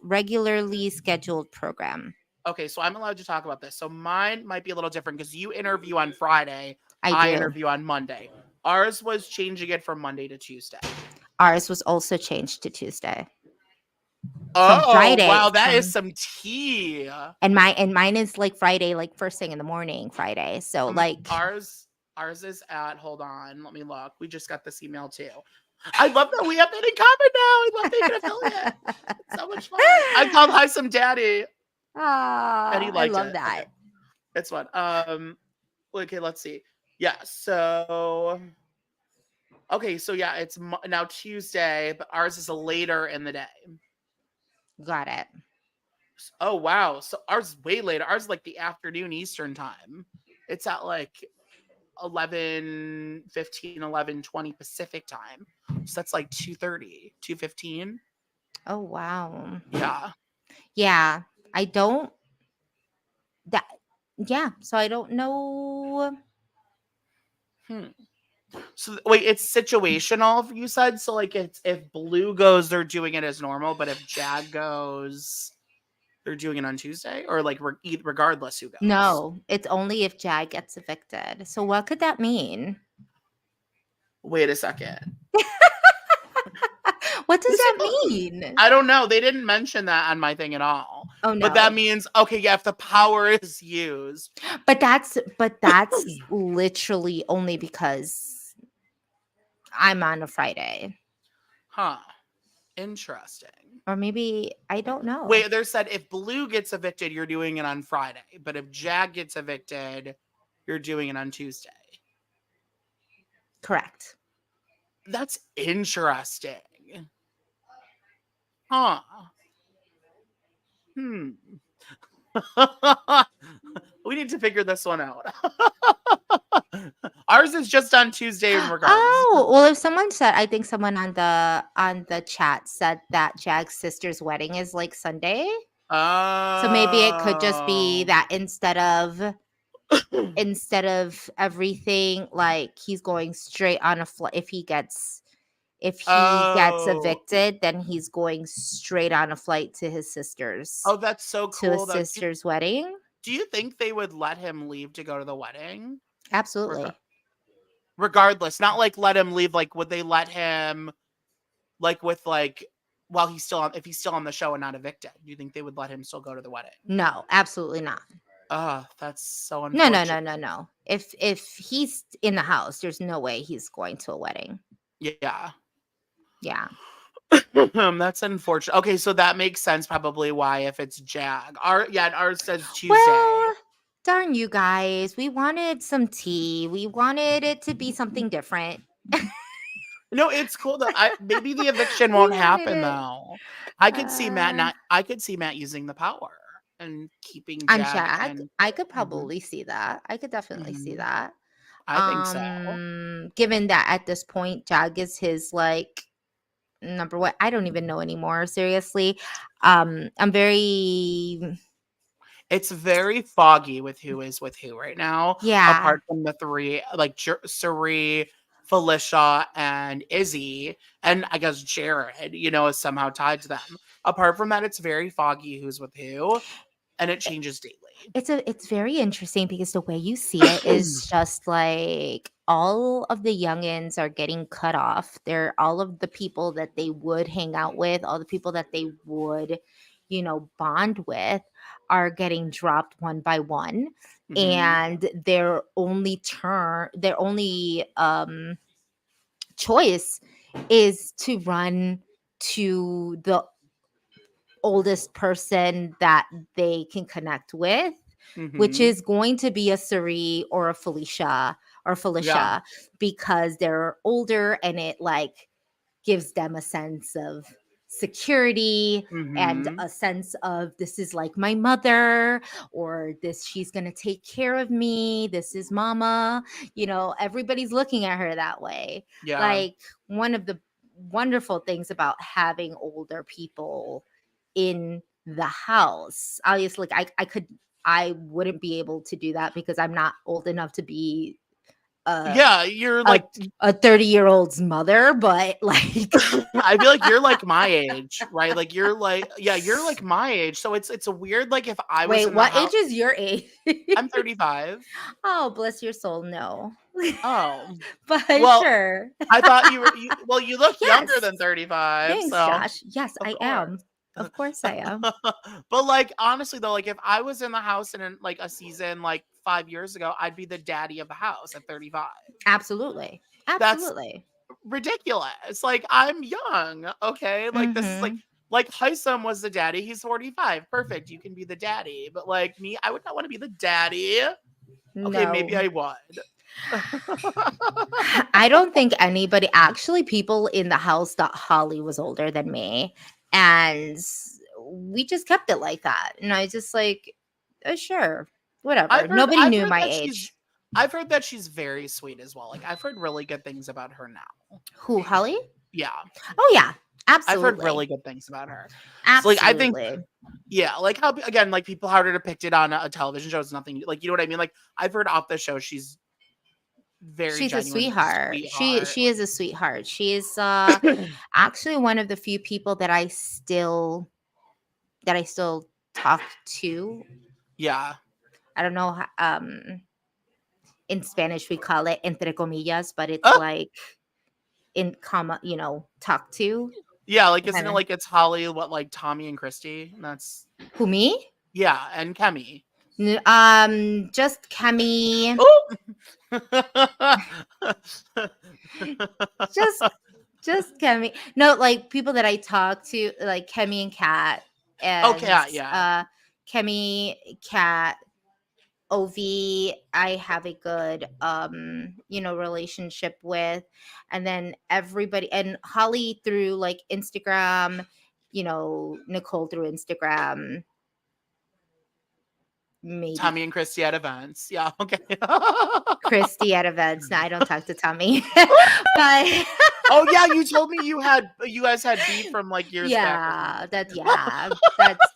regularly scheduled program. Okay, so I'm allowed to talk about this. So mine might be a little different because you interview on Friday. I I do. interview on Monday. Ours was changing it from Monday to Tuesday. Ours was also changed to Tuesday. Oh, Friday, wow, that is some tea. And mine is like Friday, like first thing in the morning, Friday. So like ours is at, hold on, let me look. We just got this email too. I love that we have that in common now. I love being an affiliate. It's so much fun. I called Hi Some Daddy. And he liked I love it. that. Okay. It's fun. Okay, let's see. Yeah, so okay, so yeah, it's now Tuesday, but ours is later in the day. Got it. Oh wow, so ours is way later. Ours is like the afternoon Eastern time. It's at like 11:15, 11:20 Pacific time. So that's like 2:30, 2:15. Oh wow. Yeah. Yeah. I don't that yeah, so I don't know. So wait, it's situational, you said? So like it's if Blue goes, they're doing it as normal, but if Jag goes, they're doing it on Tuesday? Or like regardless who goes? No, it's only if Jag gets evicted. So what could that mean? Wait a second. What does that mean? I don't know. They didn't mention that on my thing at all. Oh no. But that means okay, yeah, if the power is used. But that's literally only because I'm on a Friday. Huh. Interesting. Or maybe I don't know. Wait, they said if Blue gets evicted, you're doing it on Friday. But if Jag gets evicted, you're doing it on Tuesday. Correct. That's interesting. Huh. We need to figure this one out. Ours is just on Tuesday in regards. Oh, well, if someone said, I think someone on the chat said that Jag's sister's wedding is like Sunday. Oh. So maybe it could just be that instead of everything, like he's going straight on a flight. If he gets evicted, then he's going straight on a flight to his sister's. Oh, that's so cool. To his sister's wedding. Do you think they would let him leave to go to the wedding? Absolutely. Regardless, not like let him leave. Like, would they let him, like, with like, while he's still on, if he's still on the show and not evicted? Do you think they would let him still go to the wedding? No, absolutely not. That's so unfortunate. No. If he's in the house, there's no way he's going to a wedding. Yeah. That's unfortunate. Okay, so that makes sense probably why if it's Jag. Ours says Tuesday. Well, darn you guys. We wanted some tea. We wanted it to be something different. No, it's cool though. Maybe the eviction won't happen though. I could see Matt Uh, not. I could see Matt using the power and keeping on Jag Jag, and. I could Mhm, probably see that. I could definitely see mhm. that. I think so. Given that at this point, Jag is his like number one. I don't even know anymore. Seriously, I'm very It's very foggy with who is with who right now, yeah. apart from the three, like Suri, Felicia, and Izzy, and I guess Jared, is somehow tied to them. Apart from that, it's very foggy who's with who, and it changes daily. It's very interesting because the way you see it is just like all of the youngins are getting cut off. They're all of the people that they would hang out with, all the people that they would, bond with are getting dropped one by one. Hmm. And their only choice is to run to the oldest person that they can connect with, which Hmm. is going to be a Suri or a Yeah. Felicia, because they're older and it like gives them a sense of security and Hmm. a sense of this is like my mother, or this she's going to take care of me, this is mama. Everybody's looking at her that way. Yeah. Like, one of the wonderful things about having older people in the house, obviously, like, I wouldn't be able to do that because I'm not old enough to be a Yeah, you're a like a 30-year-old's mother, but like, I feel like you're like my age, right? Like you're like yeah, you're like my age. So it's a weird like if I was wait, in the what house. age is your age? I'm 35. Oh, bless your soul, no. Oh. But Well, sure. I thought well, you look younger Yes. than 35, Thanks, so Josh. Yes, of I course. am. Of course I am. But like honestly though, like if I was in the house in like a season like 5 years ago, I'd be the daddy of the house at 35. Absolutely. That's Absolutely. ridiculous. Like I'm young, okay? Like this is Mhm. like Heisem was the daddy. He's 45. Perfect. You can be the daddy. But like me, I would not want to be the daddy. Okay, maybe No. I would. I don't think anybody, actually, people in the house thought Holly was older than me. And we just kept it like that. And I just like, sure, whatever. Nobody I've knew heard my that age. she's very sweet as well. Like I've heard really good things about her now. Who, Holly? Yeah. Oh, yeah. I've heard Absolutely. really good things about her. So like I think Absolutely. yeah, like how again like people how to depict it on a television show is nothing like you know what I mean? Like I've heard off the show she's very She's a genuine sweetheart. sweetheart. She is a sweetheart. She is actually one of the few people that I still talk to. Yeah. I don't know in Spanish we call it entre comillas, but it's Uh, like in comma, talk to. yeah, like isn't it Kinda. like it's Holly what like Tommy and Christy? And that's Who, me? yeah, and Kemi. Just Kemi. Oh. Just just Kemi. No, like people that I talk to, like Kemi and Kat, Okay, and yeah. Kemi, Kat, Ov, I have a good relationship with. And then everybody, and Holly through like Instagram, Nicole through Instagram, maybe Tommy and Christy at events. Yeah, okay. Christy at events. No, I don't talk to Tommy. But Oh yeah, you told me you guys had beef from like years back or yeah, something. that's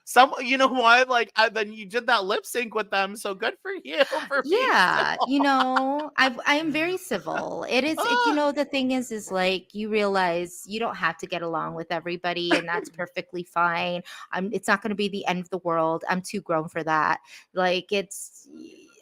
Some you know what? Like then you did that lip sync with them, so good for you for being yeah, civil. I am very civil. The thing is like, you realize you don't have to get along with everybody, and that's perfectly fine. It's not going to be the end of the world. I'm too grown for that. Like,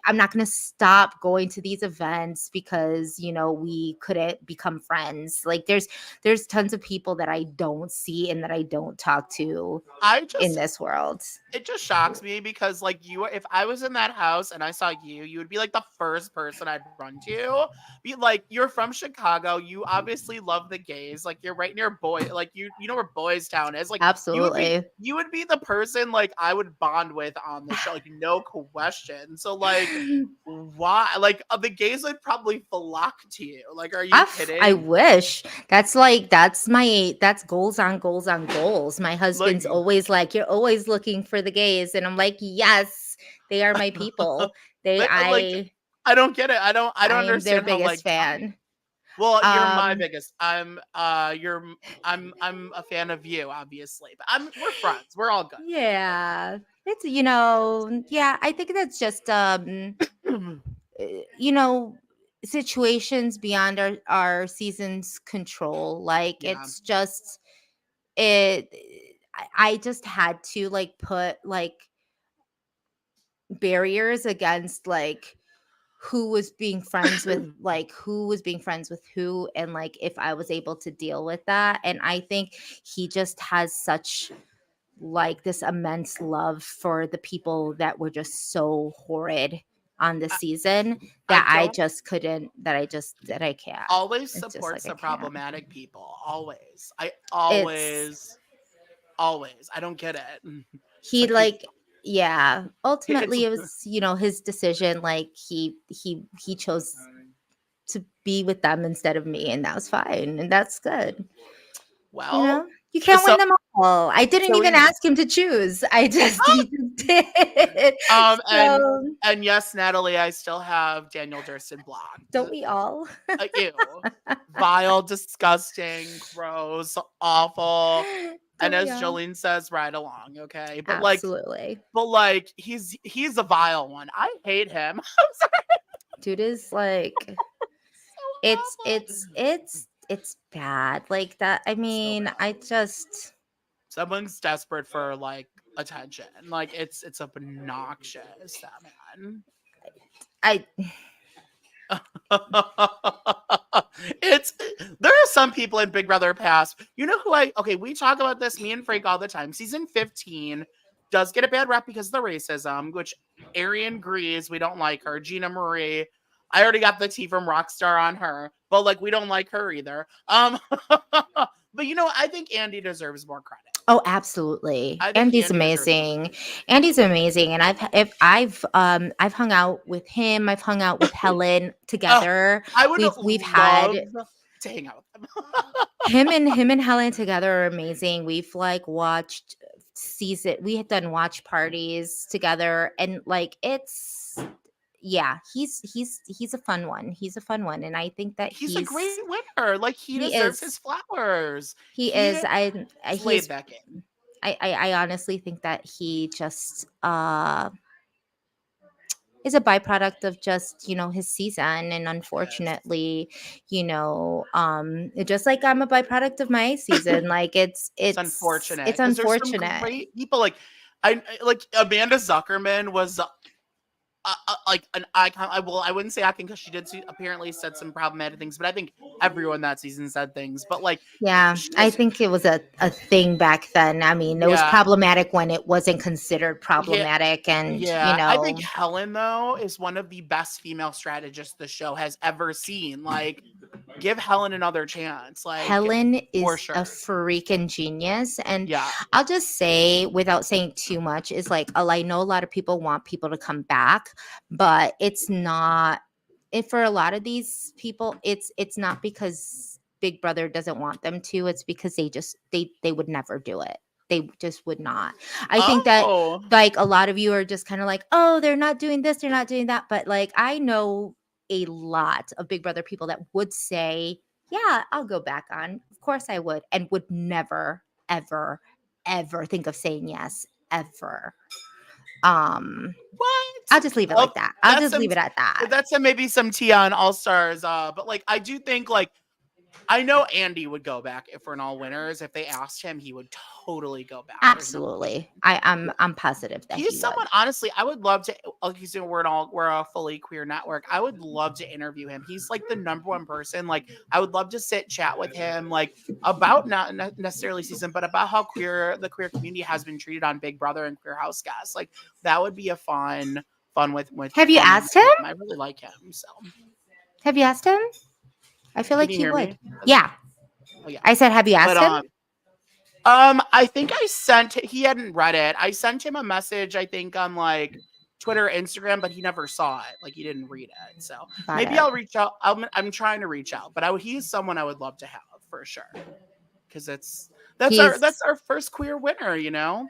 I'm not going to stop going to these events because we couldn't become friends. Like, there's tons of people that I don't see and that I don't talk to I in just this world. it just shocks me because like if I was in that house and I saw you, you would be like the first person I'd run to. Be like, you're from Chicago, you obviously love the gays, like you're right near like you know where Boys Town is. Like Absolutely. you would be the person like I would bond with on the show, like no question. So like why? Like, the gays would probably flock to you. Like, are you I kidding? wish. That's goals on goals on goals. My Like, husband's always like, "You're always looking for the gays," and I'm like, "Yes, they are my people. They like, I don't get it. I don't I am their understand how, biggest like, fan." well, you're my Um, biggest. I'm a fan of you, obviously, but we're friends. We're all yeah, it's yeah. I think that's just good. you know situations beyond our season's control. Like Yeah, it's just it. I just had to like put like barriers against like who was being friends with who, and like if I was able to deal with that. And I think he just has such like this immense love for the people that were just so horrid on the I, season I that I don't just couldn't that I can't. always It's just supports like I the can't. problematic people. Always. I It's always. I don't get it. It's he like he like yeah, it's ultimately it was his decision. Like he chose to be with them instead of me, and that was fine, and that's good. You well, know, you can't win so them all. I didn't so even we ask him to choose. He just did. um and So and yes, Natalie, I still have Daniel Durston blocked. don't we all? Ew. Vile, disgusting, gross, awful. And Don't we as all? Jolene says, right along, okay? Absolutely. But like he's a vile one. I hate him. Dude is like So awful. it's bad. Like that. I So mean, I bad. just Someone's desperate for like attention. Like it's obnoxious, that man. I It's there are some people in Big Brother past. You know who I okay, we talk about this, me and Frank, all the time. Season 15 does get a bad rep because of the racism, which Arian agrees. We don't like her. Gina Marie. I already got the tea from Rockstar on her, but like we don't like her either. But I think Andy deserves more credit. Oh, absolutely. I think Andy's Andy deserves more amazing. credit. Andy's amazing. And I've hung out with him. I've hung out with Helen Uh, together. I would We've love had to hang out with them. him and Helen together are amazing. We've like watched season we had done watch parties together, and like it's yeah, he's a fun one. He's a fun one. And I think that He's a great winner. Like he he deserves his is flowers. he He is I slayed he's that game. I honestly think that he just is a byproduct of just his season. And Yes. unfortunately, just like I'm a byproduct of my season. Like It's it's unfortunate because there's some unfortunate. great people. Like like Amanda Zuckerman was like an icon. I wouldn't say icon because she did apparently said some problematic things, but I think everyone that season said things. But like Yeah, she I was, think it was a thing back then. I mean, it was yeah, problematic when it wasn't considered yeah, problematic. And yeah. I think Helen though is one of the best female strategists the show has ever seen. Like give Helen another chance. Like Helen for is a sure. freaking genius. And Yeah. I'll just say, without saying too much, is like, I know a lot of people want people to come back, but it's not. If for a lot of these people, it's not because Big Brother doesn't want them to. It's because they would never do it. They just would not. I think that Oh. like a lot of you are just kind of like, oh, they're not doing this, they're not doing that. But like I know a lot of Big Brother people that would say, yeah, I'll go back on. Of course I would, and would never, ever, ever think of saying yes, ever. I'll What? just leave it Oh, like that. I'll that's just some leave it at that. that's some maybe some tea on All Stars. But like I do think like I know Andy would go back if we're in all winners. If they asked him, he would totally go back. There's no question. Absolutely. I'm positive that He's he would. someone honestly, I would love to like he's we're a fully queer network. I would love to interview him. He's like the number one person. Like I would love to sit chat with him like about not necessarily season, but about how the queer community has been treated on Big Brother and Queer House Guests. Like that would be a fun Have you fun one asked for him? him. I really like him. So Have you asked him? I feel can like you he hear would. me? Yeah. Oh yeah. I said, have you But asked him? I think I sent he hadn't read it. I sent him a message, I think, on like Twitter, Instagram, but he never saw it. Like he didn't read it. So Got maybe it. I'll reach out. I'm trying to reach out, but he's someone I would love to have for sure because He's that's our first queer winner. You know,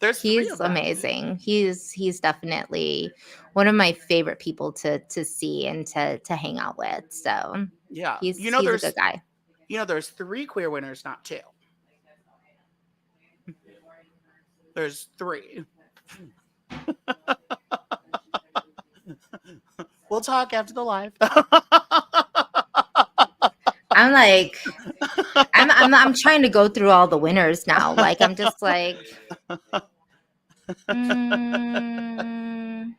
there's three he's of them. amazing. He's definitely one of my favorite people to see and to hang out with. So Yeah, he's a good guy. there's three queer winners, not two. There's three. We'll talk after the live. I'm like I'm trying to go through all the winners now. Like I'm just like mm,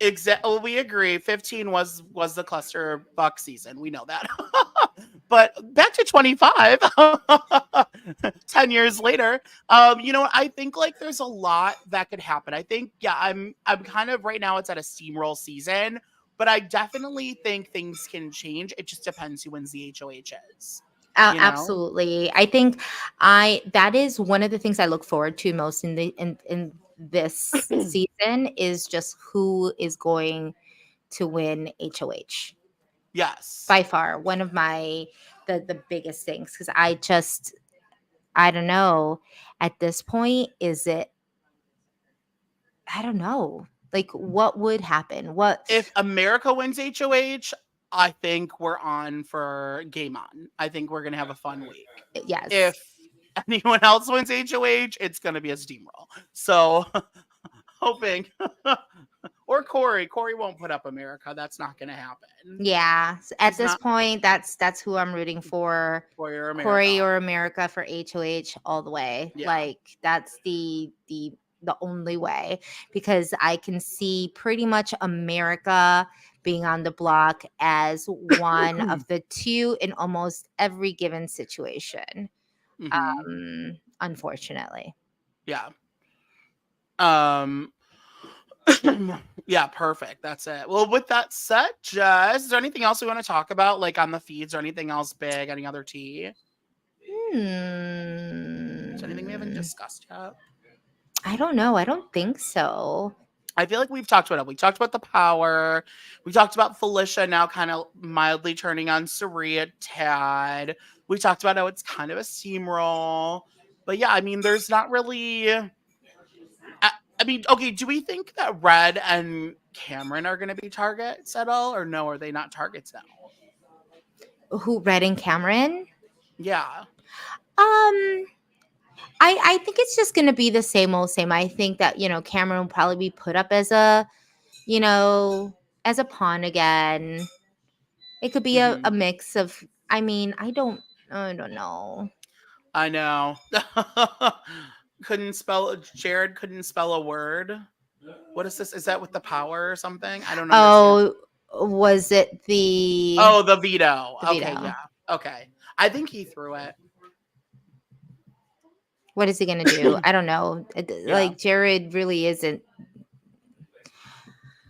Exactly. Well, we agree. 15 was the cluster buck season. We know that. But back to 25, 10 years later. I think like there's a lot that could happen. I think, yeah, I'm kind of right now it's at a steamroll season, but I definitely think things can change. It just depends who wins the HOH is, you know? absolutely. I think I that is one of the things I look forward to most in this season is just who is going to win HOH. Yes. By far, one of my the biggest things because I don't know at this point is it I don't know like what would happen what If America wins HOH, I think we're on for game on. I think we're gonna have a fun week. yes If anyone else wins HOH, it's gonna be a steamroll. So hoping or Corey. Corey won't put up America. That's not gonna happen. yeah at He's this not point that's who I'm rooting for. Corey or Corey America. or America for HOH all the way. Yeah. Like that's the only way because I can see pretty much America being on the block as one of the two in almost every given situation. hmm Unfortunately. Yeah. Um yeah, perfect. That's it. Well, with that said, Jess, is there anything else we want to talk about, like on the feeds or anything else big? Any other tea? Is there anything we haven't Hmm. discussed yet? I don't know. I don't think so. I feel like we've talked about it. We talked about the power. We talked about Felicia now kind of mildly turning on Sari a tad. We talked about how it's kind of a steamroll. But yeah, I mean, there's not really. I mean, okay, do we think that Red and Cameron are going to be targets at all? Or no, are they not targets now? Who Red and Cameron? Yeah. Um I think it's just gonna be the same old same. I think that, Cameron will probably be put up you know, as a pawn again. It could be a hmm mix of I don't know. I know. couldn't spell, Jared couldn't spell a word. What is this? Is that with the power or something? I don't understand. Oh, was it the Oh, the veto. the Okay, yeah. veto? Okay. I think he threw it. What is he gonna do? I don't know. Yeah. Like Jared really isn't.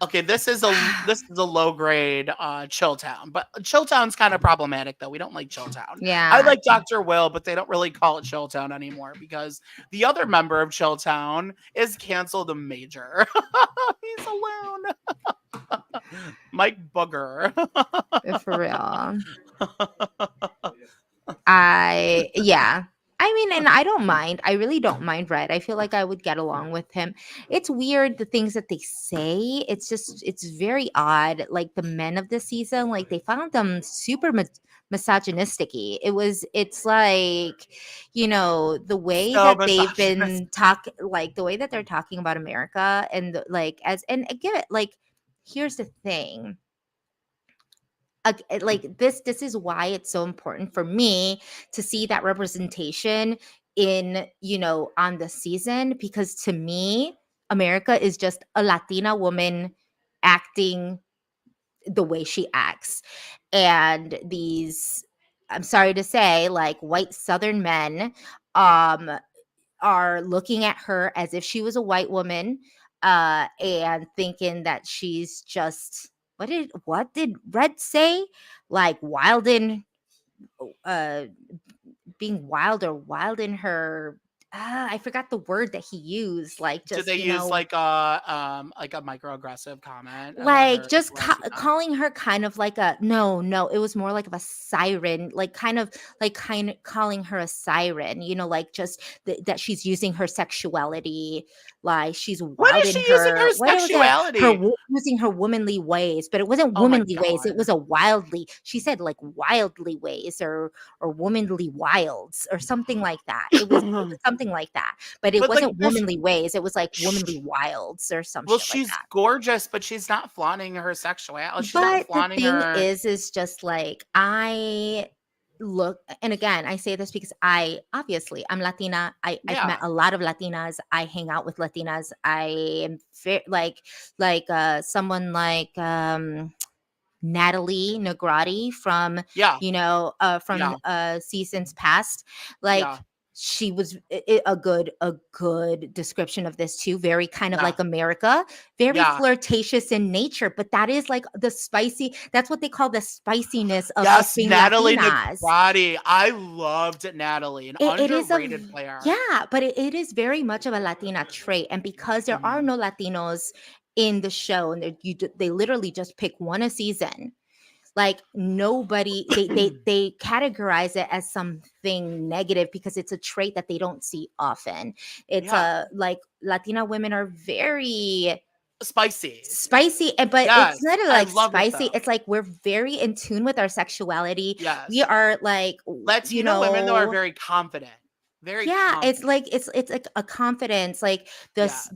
Okay, this is a low grade Chilltown. But Chilltown's kind of problematic though. We don't like Chilltown. I Yeah. like Dr. Will, but they don't really call it Chilltown anymore because the other member of Chilltown is canceled a major. He's alone. Mike Booger. For real. Yeah. I mean, and I don't mind. I really don't mind Red. I feel like I would get along with him. It's weird the things that they say. It's very odd. Like the men of the season, like they found them super misogynistic. It's like, the way So that they've misogynist. been like the way that they're talking about America and like as and again, like here's the thing like this is why it's so important for me to see that representation in on the season because to me America is just a Latina woman acting the way she acts and these I'm sorry to say like white southern men um are looking at her as if she was a white woman and thinking that she's just what did Red say? Like wild in uh being wild or wild in her I forgot the word that he used, like, Did just, they use like a microaggressive comment about like, her just Latina? calling her kind of like a no, it was more like of a siren, like, kind of calling her a siren, like, just that she's using her sexuality, like, she's When wild is in she using her her what was it? sexuality? Using her womanly ways, but it wasn't Oh my womanly ways, it god. was a wildly she said, like, wildly ways or womanly wilds or something like that. It was something like that, but it But like wasn't womanly ways, it was, like, womanly wilds or some well, shit like she's that. gorgeous, but she's not flaunting her sexuality. She's not But the flaunting thing her is just like I look and again, I say this because I'm Latina. I've met yeah, a lot of Latinas. I hang out with Latinas. I am someone like Natalie Negrati yeah, from yeah, seasons past. Like yeah, she was a good description of this too. Very kind of yeah, like America, very yeah. flirtatious in nature, but that is like the spicy. That's what they call the spiciness of us Yes, being Natalie Latinas. Negrati. I loved Natalie, an It is underrated player. yeah, but it is very much of a Latina trait, and because there are Mhm. no Latinos in the show, and they literally just pick one a season. Like nobody, they categorize it as something negative because it's a trait that they don't see often. It's Yeah, a like Latina women are very spicy. spicy, but it's Yes, not I like love it spicy. though. It's like we're very in tune with our sexuality. We Yes. are like, Latino women, though, are very confident. Very yeah, it's confident. like it's like a confidence, like Yes.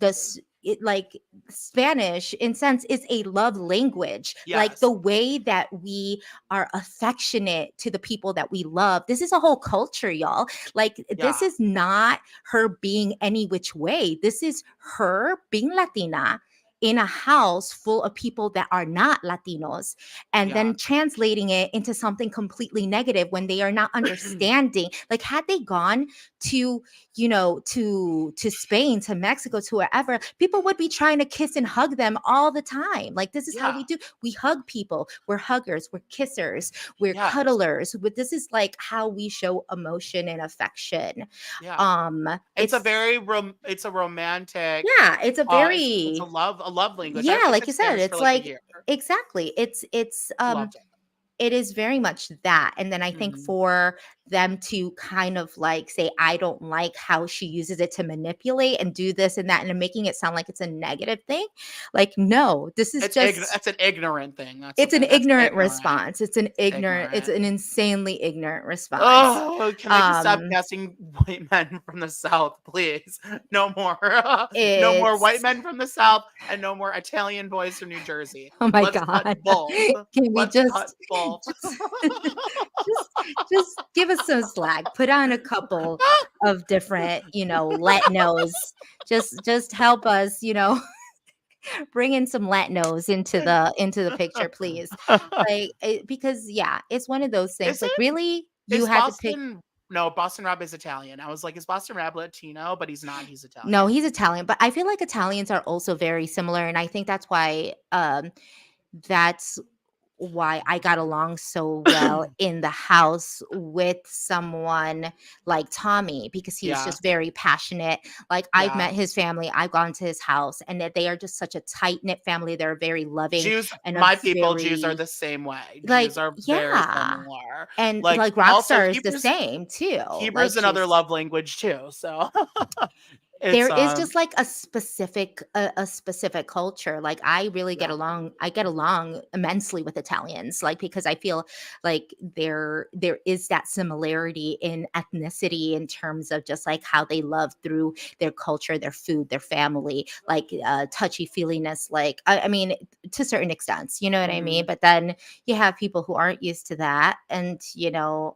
like Spanish in sense is a love language. Like the Yes. way that we are affectionate to the people that we love. This is a whole culture, y'all. Like this Yeah. is not her being any which way. This is her being Latina in a house full of people that are not Latinos and Yeah. then translating it into something completely negative when they are not understanding. Like had they gone to to Spain, to Mexico, to wherever, people would be trying to kiss and hug them all the time. Like this is how Yeah. we do. We hug people. We're huggers, we're kissers, we're Yes. cuddlers. But this is like how we show emotion and affection. Yeah. um It's a it's very it's a romantic, yeah, it's a it's very a love language. yeah, I like could you said, Spanish for it's like a like year. exactly, it's Loved it. it is very much that. And then I think Mhm. for them to kind of like say, I don't like how she uses it to manipulate and do this and that, and making it sound like it's a negative thing. Like, no, this is just, That's an ignorant thing. That's it's what an that's ignorant ignorant. response. It's It's ignorant. an insanely ignorant response. Oh, can they just stop Um, casting white men from the South, please? No more. No more white it's, men from the South and no more Italian boys from New Jersey. oh my Let's cut God. both. Can we Let's cut both. just, just, just give us some slack. Put on a couple of different, Latinos. Just help us, bring in some Latinos into the picture, please. Like, because yeah, it's one of those things. Like, Isn't really, you is had to pick. Boston no, Boston Rob is Italian. I was like, is Boston Rob Latino? But he's not, he's No, Italian. he's Italian, but I feel like Italians are also very similar, and I think that's why I got along so well in the house with someone like Tommy because he's Yeah, just very passionate. Like I've yeah. met his family, I've gone to his house, and that they are just such a tight knit family. They're very loving Jews, and a my people, Jews are very the same way. like Jews are very yeah, similar. and Like like also Rockstar is the same too. Hebrew's Like another she's love language too. So there it's is just like a specific culture. Like I really yeah. get along immensely with Italians, like because I feel like there is that similarity in ethnicity in terms of just like how they love through their culture, their food, their family, like touchy feeliness, like I mean to certain extents, you know what I mean? Mhm. But then you have people who aren't used to that and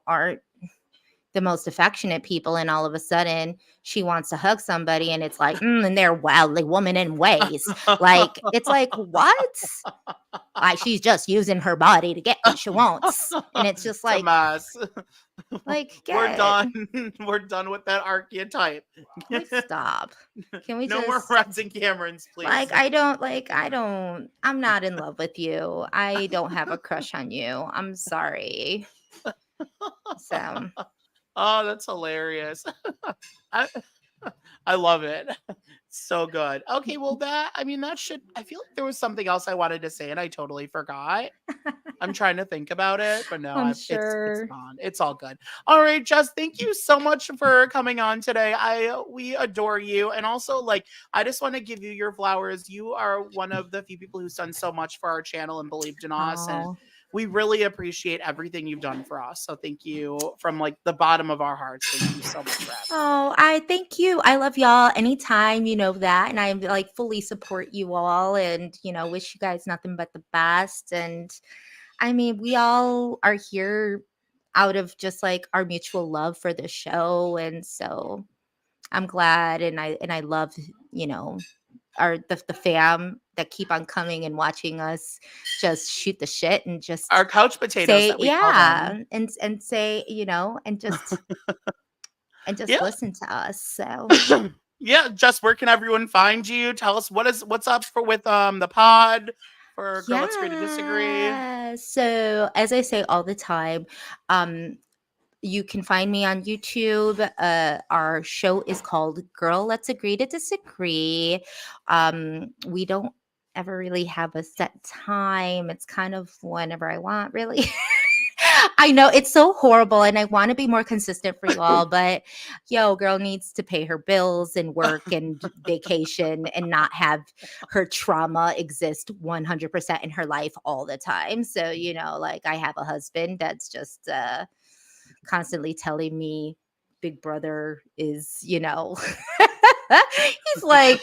aren't the most affectionate people, and all of a sudden she wants to hug somebody and it's like and they're wildly woman in ways, like it's like what, like she's just using her body to get what she wants, and it's just It's a mess. like We're get done. We're done with that archetype. like stop, can we No more just Reds and Camerons, please. I'm not in love with you, I don't have a crush on you, I'm sorry. So Oh, that's hilarious. I I love it. So good. Okay, well that should I feel like there was something else I wanted to say and I totally forgot. I'm trying to think about it, but no, I'm it's sure. gone. It's all good. All right, Jess, thank you so much for coming on today. We adore you, and also like I just want to give you your flowers. You are one of the few people who's done so much for our channel and believed in us, and Oh. we really appreciate everything you've done for us. So thank you from like the bottom of our hearts. Thank you so much for everything. Oh, I thank you. I love y'all anytime, you know that. And I like fully support you all and, wish you guys nothing but the best. And I mean, we all are here out of just like our mutual love for the show. And so I'm glad and I love, you know, the fam that keep on coming and watching us just shoot the shit and Our just couch potatoes say that we call them. yeah and say, and just Yeah. listen to us. So Yeah, Jess, where can everyone find you? Tell us what's up for with the pod for Girl Let's Agree to Disagree. yeah. So as I say all the time, um, you can find me on YouTube. Our show is called Girl Let's Agree to Disagree. We don't ever really have a set time. It's kind of whenever I want, really. I know it's so horrible and I want to be more consistent for you all, but girl needs to pay her bills and work and vacation and not have her trauma exist 100% in her life all the time. So, like I have a husband that's just constantly telling me Big Brother is, he's like,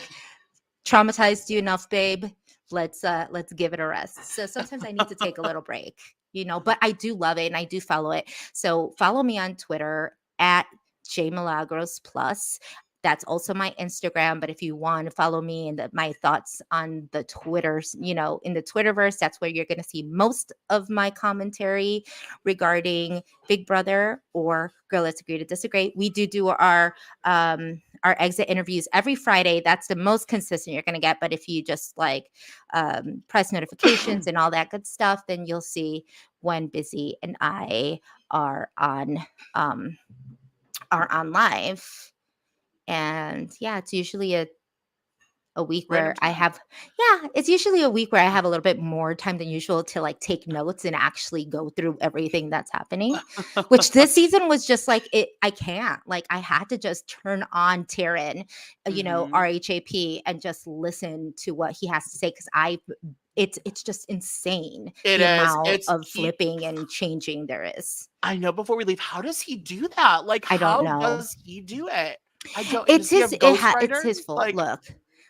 traumatized you enough, babe. Let's give it a rest. So sometimes I need to take a little break, but I do love it and I do follow it. So follow me on Twitter at J Milagros Plus. That's also my Instagram. But if you want to follow me and my thoughts on the Twitters, in the Twitterverse, that's where you're going to see most of my commentary regarding Big Brother or Girl Let's Agree to Disagree. We do our exit interviews every Friday. That's the most consistent you're going to get. But if you just like press notifications and all that good stuff, then you'll see when Busy and I are on um, live. And yeah, it's usually a week Random where I time. have it's usually a week where I have a little bit more time than usual to like take notes and actually go through everything that's happening. Which this season was just like I can't. Like I had to just turn on Taryn, Hmm. RHAP and just listen to what he has to say cuz it's just insane It the is. amount It's of he flipping and changing there is. I know before we leave, how does he do that? Like I don't how know. does he do it? I don't does he have It's ghostwriters? his full Like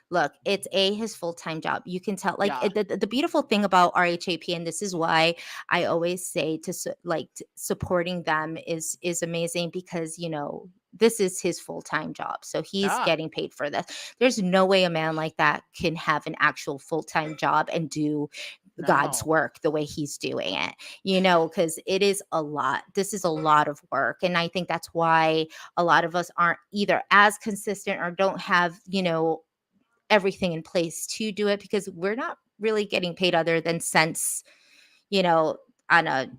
look, it's his full-time job. You can tell like yeah. the beautiful thing about RHAP, and this is why I always say supporting them is amazing because this is his full-time job. So he's Yeah. getting paid for this. There's no way a man like that can have an actual full-time job and do God's No. work the way he's doing it, because it is a lot. This is a lot of work. And I think that's why a lot of us aren't either as consistent or don't have, everything in place to do it because we're not really getting paid other than cents, you know, on a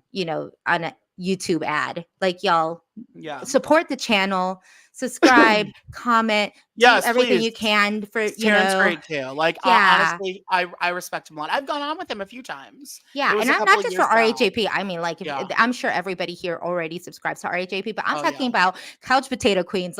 YouTube ad. Like y'all Yeah. support the channel, subscribe, comment, do Yes, everything please. you can for, Terren's great too. Like yeah. honestly, I respect him a lot. I've gone on with him a few times. Yeah, It was and a I'm couple not of just for years back. RHAP. I mean, like, if Yeah. I'm sure everybody here already subscribes to RHAP, but I'm Oh yeah. talking about Couch Potato Queens.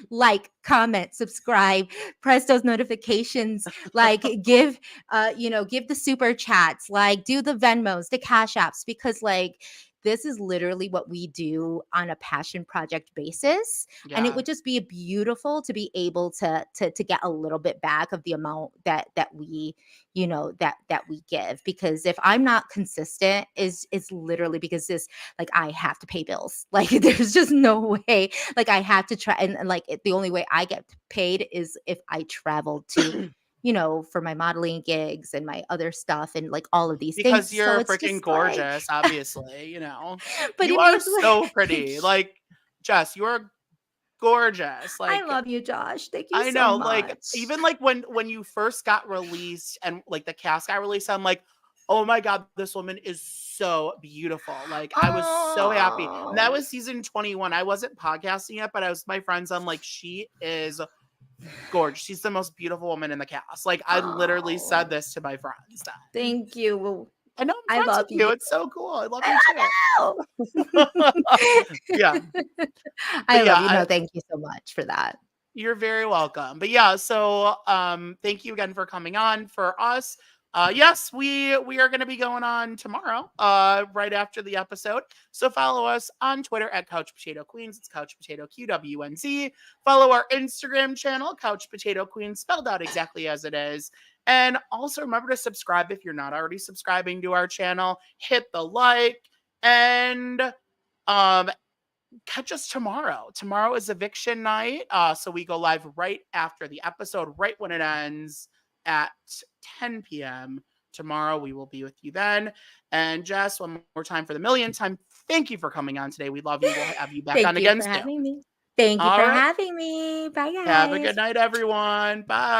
Like, comment, subscribe, press those notifications. Like, give the super chats. Like, do the Venmos, the Cash Apps, because like this is literally what we do on a passion project basis, and it Yeah. would just be beautiful to be able to get a little bit back of the amount that we that we give. Because if I'm not consistent is literally because this, like, I have to pay bills. Like there's just no way. Like I have to try, and like the only way I get paid is if I travel to, for my modeling gigs and my other stuff and like all of these things. Because So you're it's freaking just like gorgeous, obviously. but You it are is like so pretty. Like Jess, you're gorgeous. I Like love you, Josh. Thank you I so know, like much. even like when you first got released and like the cast got released, I'm like, Oh my God, this woman is so beautiful. Like, I was so happy. And that Oh, was season 21. I wasn't podcasting yet, but I was with my friends. I'm like, she is gorgeous. She's the most beautiful woman in the cast. Like, I literally said oh, this to my friends then. thank you. I know I'm I friends love with you. you. It's so cool. I love I you too. love Yeah. you. I But love yeah, you. No, thank you so much for that. you're very welcome. But yeah, so thank you again for coming on for us. Yes, we are going to be going on tomorrow, right after the episode. So follow us on Twitter at Couch Potato Queens. It's Couch Potato QWNZ. Follow our Instagram channel, Couch Potato Queens, spelled out exactly as it is. And also remember to subscribe if you're not already subscribing to our channel. Hit the like and um catch us tomorrow. Tomorrow is eviction night. So we go live right after the episode, right when it ends at 10 p.m. Tomorrow we will be with you then. And Jess, one more time for the millionth time, thank you for coming on today. We love you. We'll have you back on Thank you again for soon. having me. Thank you All for right. having me. Bye, Have a good guys. night, everyone. Bye.